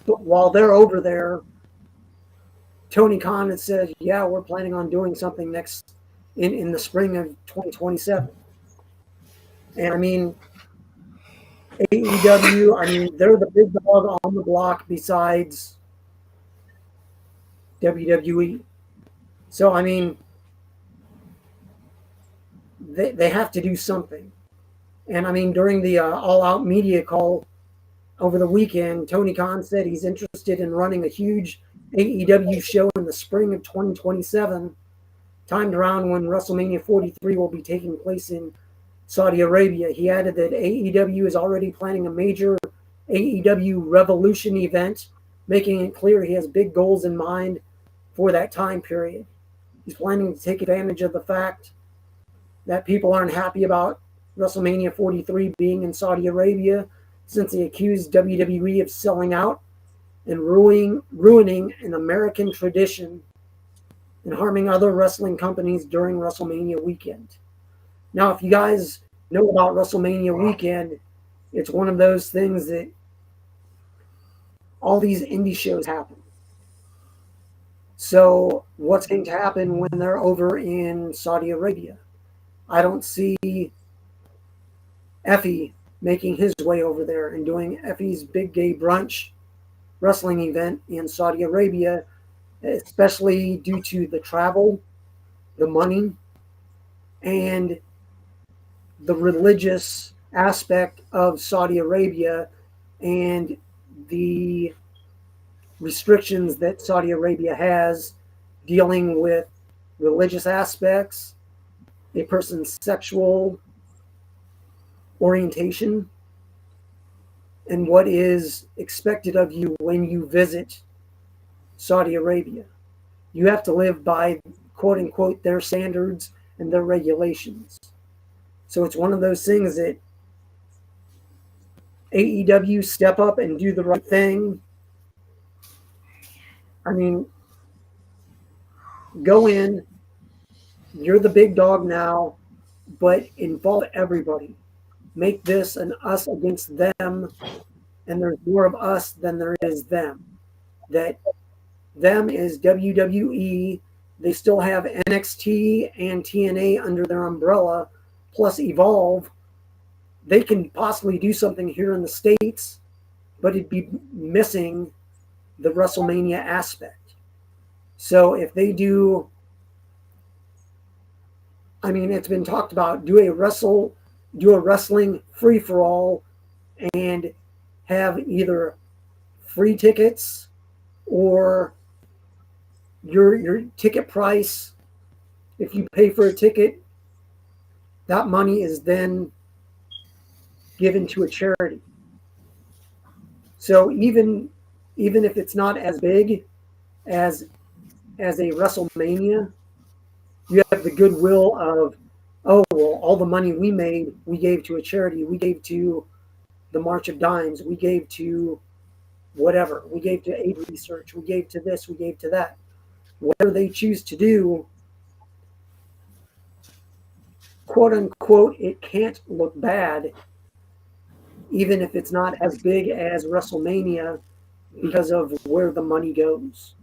Speaker 3: But while they're over there, Tony Khan has said, yeah, we're planning on doing something next in the spring of 2027. And I mean, AEW, I mean, they're the big dog on the block besides WWE. So, I mean, they have to do something. And I mean, during the all out media call over the weekend, Tony Khan said he's interested in running a huge AEW show in the spring of 2027, timed around when WrestleMania 43 will be taking place in Saudi Arabia. He added that AEW is already planning a major AEW Revolution event, making it clear he has big goals in mind for that time period. He's planning to take advantage of the fact that people aren't happy about WrestleMania 43 being in Saudi Arabia, since he accused WWE of selling out and ruining an American tradition and harming other wrestling companies during WrestleMania weekend. Now, if you guys know about WrestleMania
Speaker 2: Wow.
Speaker 3: weekend, it's one of those things that all these indie shows happen. So, what's going to happen when they're over in Saudi Arabia? I don't see Effie making his way over there and doing Effie's Big Gay Brunch wrestling event in Saudi Arabia, especially due to the travel, the money, and the religious aspect of Saudi Arabia and the restrictions that Saudi Arabia has dealing with religious aspects, a person's sexual orientation, and what is expected of you when you visit Saudi Arabia. You have to live by quote unquote their standards and their regulations. So it's one of those things that AEW step up and do the right thing. I mean, go in, you're the big dog now, but involve everybody. Make this an us against them, and there's more of us than there is them. That them is WWE. They still have NXT and TNA under their umbrella, plus Evolve. They can possibly do something here in the States, but it'd be missing the WrestleMania aspect. So if they do, I mean, it's been talked about, do a wrestling free for all and have either free tickets or your ticket price. If you pay for a ticket, that money is then given to a charity. So even even if it's not as big as a WrestleMania, you have the goodwill of, oh well, all the money we made, we gave to a charity, we gave to the March of Dimes, we gave to whatever, we gave to aid research, we gave to this, we gave to that. Whatever they choose to do, quote unquote, it can't look bad, even if it's not as big as WrestleMania, because of where the money goes.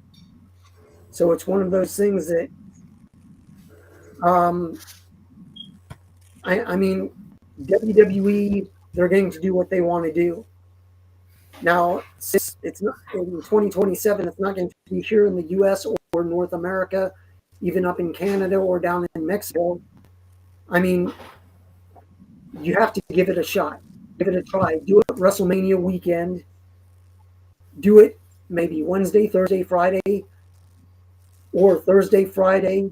Speaker 3: So it's one of those things that, um, I mean, WWE, they're going to do what they want to do. Now, since it's not in 2027, it's not going to be here in the U.S. or North America, even up in Canada or down in Mexico. I mean, you have to give it a shot, give it a try. Do it WrestleMania weekend. Do it maybe Wednesday, Thursday, Friday, or Thursday, Friday,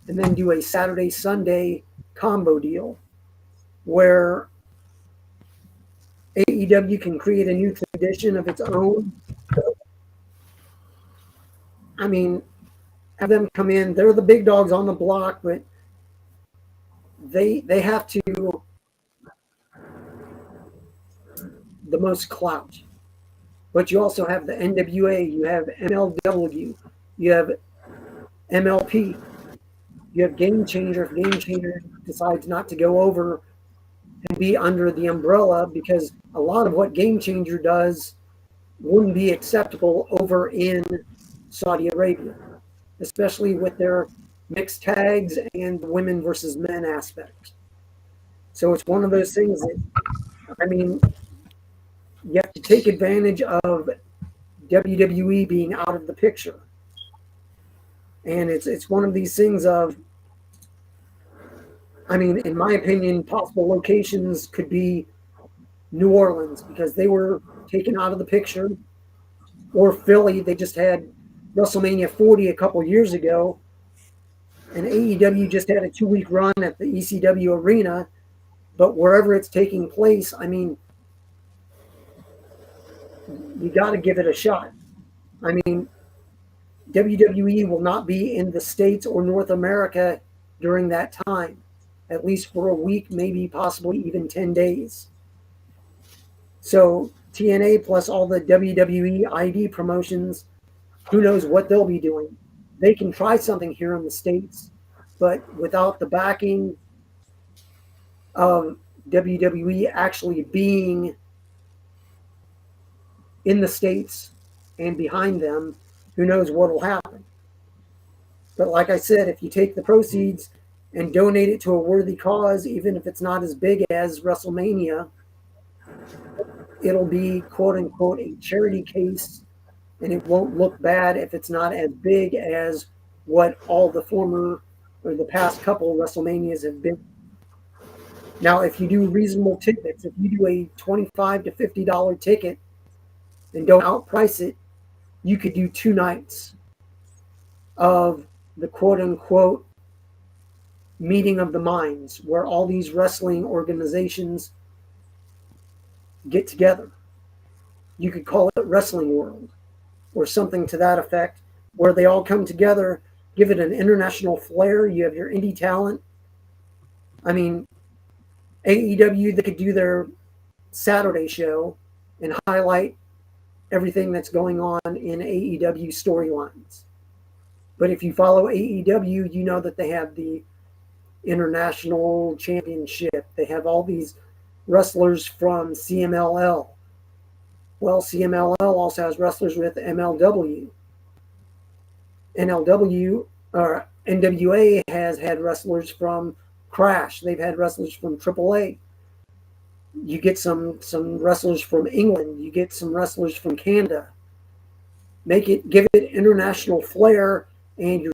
Speaker 3: and then do a Saturday, Sunday combo deal where AEW can create a new tradition of its own. I mean, have them come in. They're the big dogs on the block, but they have to the most clout. But you also have the NWA, you have MLW, you have MLP, you have Game Changer. If Game Changer decides not to go over and be under the umbrella, because a lot of what Game Changer does wouldn't be acceptable over in Saudi Arabia, especially with their mixed tags and women versus men aspect. So it's one of those things that, I mean, you have to take advantage of WWE being out of the picture. And it's one of these things of, I mean, in my opinion, possible locations could be New Orleans because they were taken out of the picture, or Philly. They just had WrestleMania 40 a couple years ago, and AEW just had a 2-week run at the ECW arena. But wherever it's taking place, I mean, you got to give it a shot. I mean, WWE will not be in the States or North America during that time, at least for a week, maybe possibly even 10 days. So TNA plus all the WWE ID promotions, who knows what they'll be doing. They can try something here in the States, but without the backing of WWE actually being in the States and behind them, who knows what will happen. But like I said, if you take the proceeds and donate it to a worthy cause, even if it's not as big as WrestleMania, it'll be quote unquote a charity case, and it won't look bad if it's not as big as what all the former or the past couple WrestleManias have been. Now, if you do reasonable tickets, if you do a $25 to $50 ticket and don't outprice it, you could do 2 nights of the quote unquote meeting of the minds where all these wrestling organizations get together. You could call it Wrestling World or something to that effect, where they all come together, give it an international flair. You have your indie talent. I mean, AEW, they could do their Saturday show and highlight everything that's going on in AEW storylines. But if you follow AEW, you know that they have the International Championship. They have all these wrestlers from CMLL. Well, CMLL also has wrestlers with MLW. NLW or NWA has had wrestlers from Crash. They've had wrestlers from AAA. You get some wrestlers from England. You get some wrestlers from Canada. Give it international flair, and your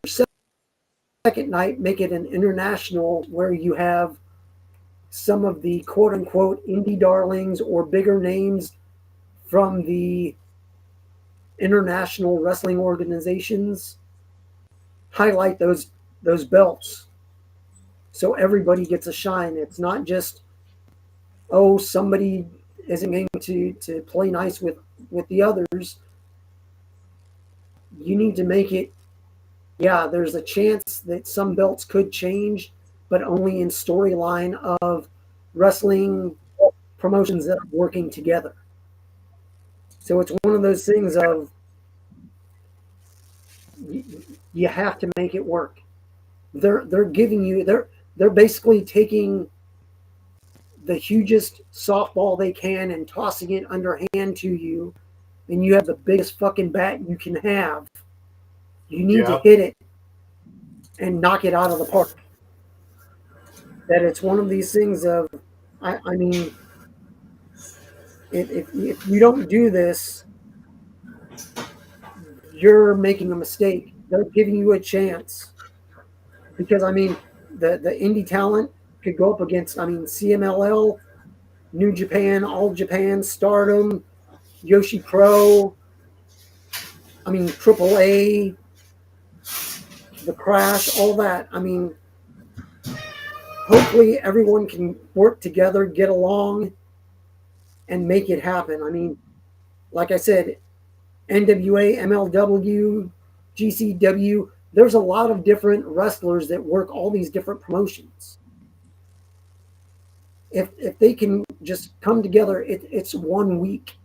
Speaker 3: second night, make it an international where you have some of the quote unquote indie darlings or bigger names from the international wrestling organizations. Highlight those belts so everybody gets a shine. It's not just, oh, somebody isn't going to play nice with the others. you need to make it. Yeah, there's a chance that some belts could change, but only in storyline of wrestling promotions that are working together. So it's one of those things of you have to make it work. They're giving you they're basically taking the hugest softball they can and tossing it underhand to you, and you have the biggest fucking bat you can have. You need to hit it and knock it out of the park. That it's one of these things of, I mean, if you don't do this, you're making a mistake. They're giving you a chance because I mean, the indie talent could go up against CMLL, New Japan, All Japan, Stardom, Yoshi Pro. AAA, the Crash, all that. Hopefully everyone can work together, get along, and make it happen. Like I said, NWA, MLW, GCW, there's a lot of different wrestlers that work all these different promotions. If they can just come together, it's 1 week.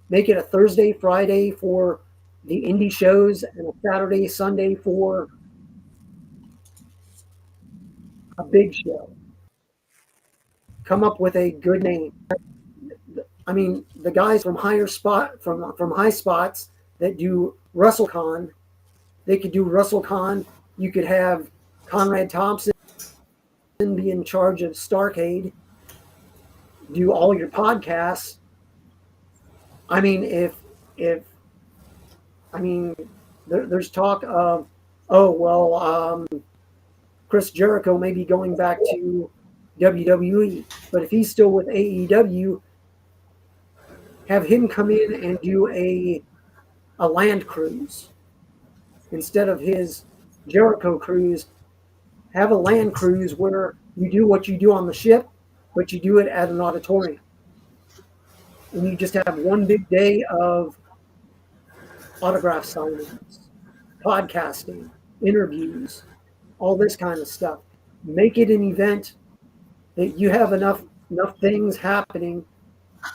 Speaker 3: Make it a Thursday, Friday for the indie shows and a Saturday, Sunday for a big show. Come up with a good name. The guys from from high spots that do WrestleCon, they could do WrestleCon. You could have Conrad Thompson be in charge of Starcade, do all your podcasts. If there's talk of, Chris Jericho may be going back to WWE, but if he's still with AEW, have him come in and do a land cruise instead of his Jericho cruise. Have a land cruise where you do what you do on the ship, but you do it at an auditorium, and you just have one big day of autograph signings, podcasting, interviews, all this kind of stuff. Make it an event that you have enough things happening,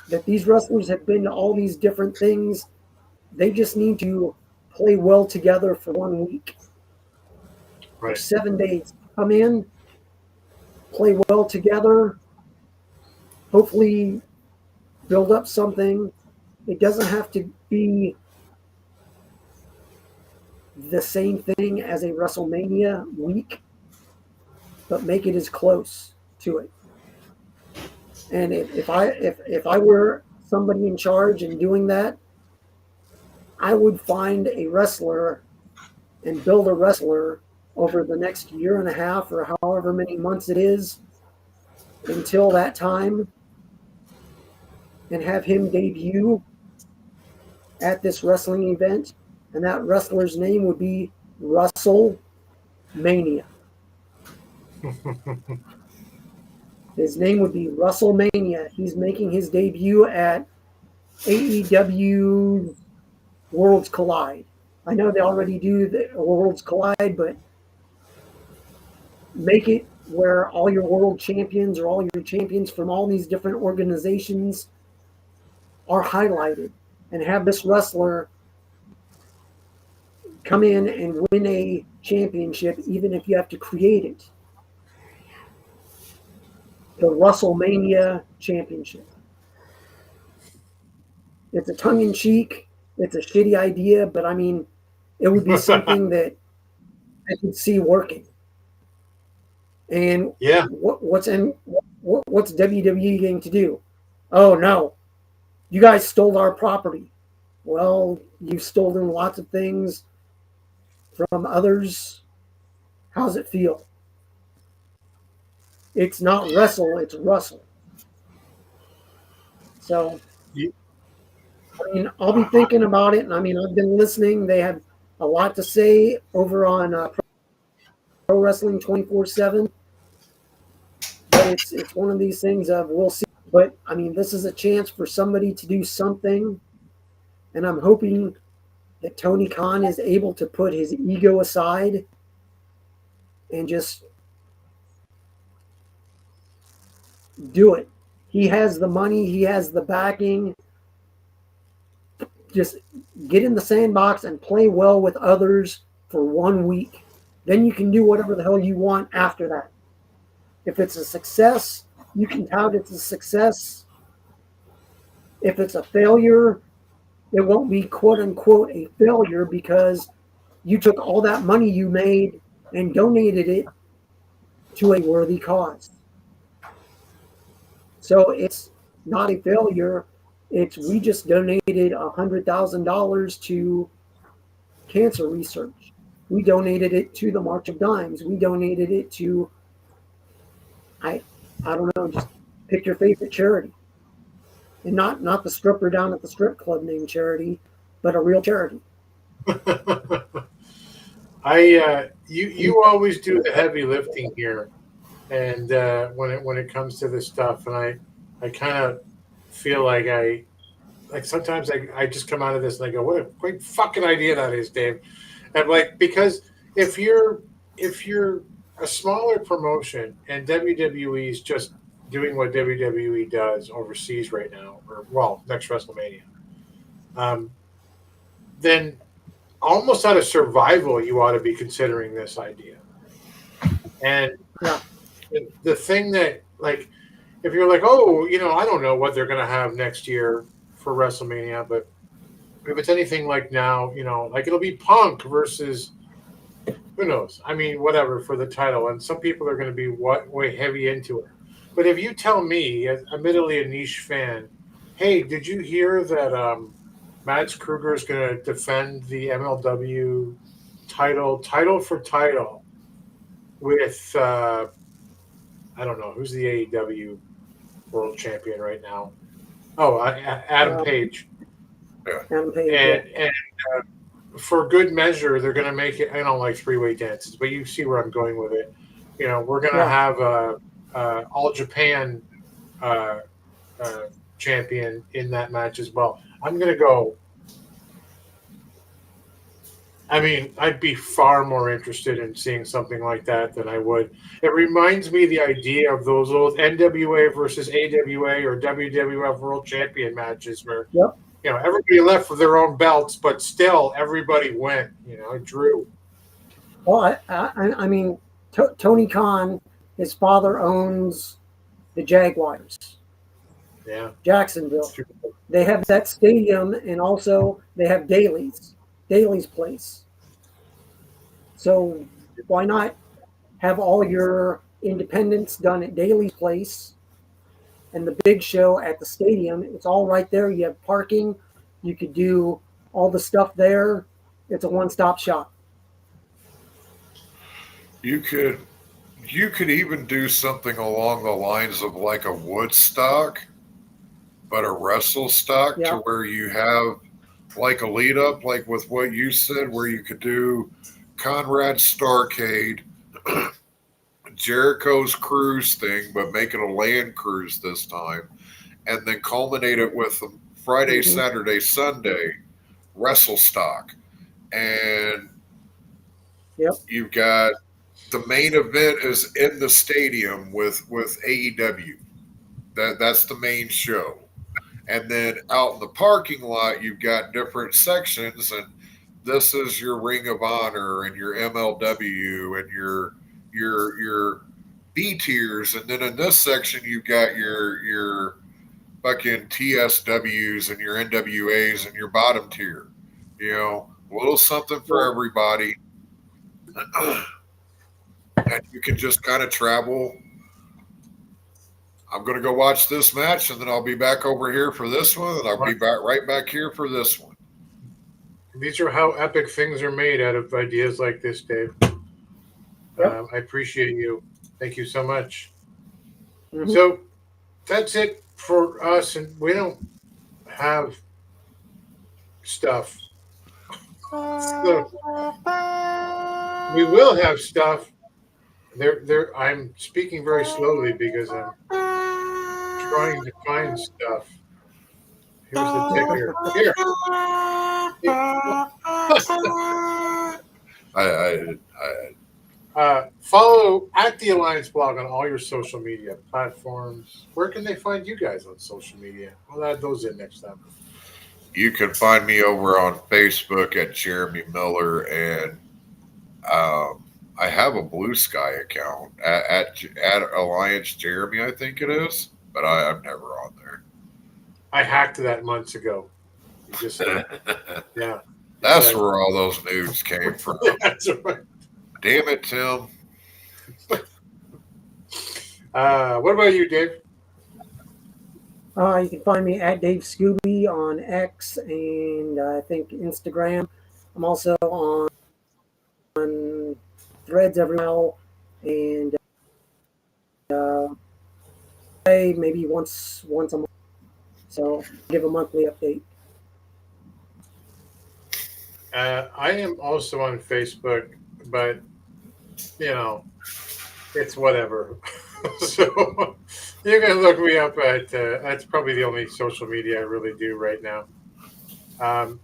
Speaker 3: that these wrestlers have been to all these different things. They just need to play well together for 1 week. Right. For 7 days. Come in, play well together, hopefully build up something. It doesn't have to be the same thing as a WrestleMania week, but make it as close to it. And if I were somebody in charge and doing that, I would find a wrestler and build a wrestler over the next year and a half or however many months it is until that time, and have him debut at this wrestling event. And that wrestler's name would be WrestleMania. His name would be WrestleMania. He's making his debut at AEW Worlds Collide. I know they already do the Worlds Collide, but make it where all your world champions or all your champions from all these different organizations are highlighted, and have this wrestler come in and win a championship, even if you have to create it. The WrestleMania Championship. It's a tongue-in-cheek, it's a shitty idea, but it would be something that I could see working. And yeah, what's WWE going to do? Oh no, you guys stole our property. Well, you've stolen lots of things from others. How's it feel? It's not wrestle, it's Russell. So, I'll be thinking about it. And I've been listening. They have a lot to say over on Pro Wrestling 24/7. But it's one of these things of we'll see. But this is a chance for somebody to do something, and I'm hoping that Tony Khan is able to put his ego aside and just do it. He has the money, he has the backing. Just get in the sandbox and play well with others for 1 week. Then you can do whatever the hell you want after that. If it's a success, you can tout it's a success. If it's a failure, it won't be quote unquote a failure because you took all that money you made and donated it to a worthy cause. So it's not a failure. It's we just donated $100,000 to cancer research. We donated it to the March of Dimes. We donated it to I don't know, just pick your favorite charity. And not the stripper down at the strip club named Charity, but a real charity.
Speaker 2: You always do the heavy lifting here, and when it comes to this stuff, and I kind of feel like sometimes I just come out of this and I go, what a great fucking idea that is, Dave. And like, because if you're a smaller promotion and WWE is just doing what WWE does overseas right now, or well, next WrestleMania, then almost out of survival, you ought to be considering this idea. And
Speaker 3: Yeah.
Speaker 2: the thing that, like, if you're like, oh, I don't know what they're going to have next year for WrestleMania, but if it's anything like now, like it'll be Punk versus who knows? I mean, whatever for the title. And some people are going to be way heavy into it. But if you tell me, admittedly a niche fan, hey, did you hear that Mads Kruger is going to defend the MLW title for title with I don't know who's the AEW world champion right now. Oh, Adam Page.
Speaker 3: Adam Page.
Speaker 2: And for good measure, they're going to make it. I don't like three-way dances, but you see where I'm going with it. We're going to have a All Japan champion in that match as well. I'm going to go. I mean, I'd be far more interested in seeing something like that than I would. It reminds me the idea of those old NWA versus AWA or WWF World Champion matches where, everybody left with their own belts, but still everybody went, drew.
Speaker 3: Well, I mean, Tony Khan, his father owns the Jaguars.
Speaker 2: Yeah.
Speaker 3: Jacksonville. They have that stadium, and also they have Daly's place. So why not have all your independents done at Daly's place and the big show at the stadium? It's all right there. You have parking. You could do all the stuff there. It's a one-stop shop.
Speaker 1: You could even do something along the lines of like a Woodstock, but a wrestle stock to where you have like a lead up, like with what you said, where you could do Conrad Starrcade, Jericho's cruise thing, but make it a land cruise this time, and then culminate it with the Friday, Saturday, Sunday wrestle stock. And you've got the main event is in the stadium with AEW. That's the main show. And then out in the parking lot, you've got different sections, and this is your Ring of Honor and your MLW and your B tiers, and then in this section you've got your fucking TSWs and your NWAs and your bottom tier. A little something for everybody, and you can just kind of travel. I'm going to go watch this match, and then I'll be back over here for this one, and I'll be right back here for this one.
Speaker 2: These are how epic things are made out of ideas like this, Dave. I appreciate you. Thank you so much. Mm-hmm. So that's it for us, and we don't have stuff. So we will have stuff. I'm speaking very slowly because I'm trying to find stuff. Here's the ticker. Here. Follow at the Alliance Blog on all your social media platforms. Where can they find you guys on social media? I'll add those in next time.
Speaker 1: You can find me over on Facebook at Jeremy Miller, and I have a Blue Sky account at Alliance Jeremy, I think it is, but I'm never on there.
Speaker 2: I hacked that months ago. You just yeah.
Speaker 1: That's where all those nudes came from.
Speaker 2: That's right.
Speaker 1: Damn it, Tim.
Speaker 2: What about you, Dave?
Speaker 3: You can find me at Dave Scooby on X and I think Instagram. I'm also on Threads every now and maybe once a month. So give a monthly update.
Speaker 2: I am also on Facebook, but it's whatever. So you can look me up at. That's probably the only social media I really do right now. I'm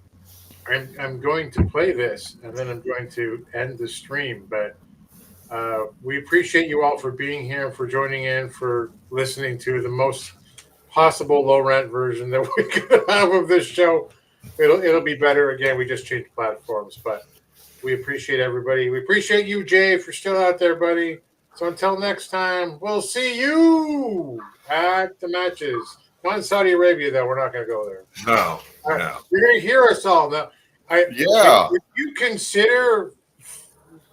Speaker 2: going to play this, and then I'm going to end the stream. But we appreciate you all for being here, for joining in, for listening to the most possible low rent version that we could have of this show. It'll be better. Again, we just changed platforms, but we appreciate everybody. We appreciate you, Jay, if you're still out there, buddy. So until next time, we'll see you at the matches. Not in Saudi Arabia, though. We're not going to go there.
Speaker 1: No,
Speaker 2: right.
Speaker 1: No.
Speaker 2: You're going to hear us all now. If you consider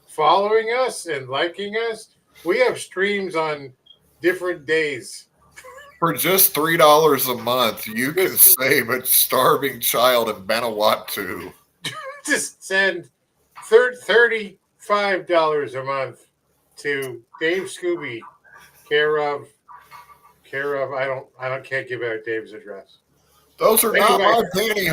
Speaker 2: following us and liking us, we have streams on different days.
Speaker 1: For just $3 a month, you can save a starving child in Vanuatu.
Speaker 2: Just send $35 a month to Dave Scooby, care of. I can't give out Dave's address.
Speaker 1: Those are not my pantyhose.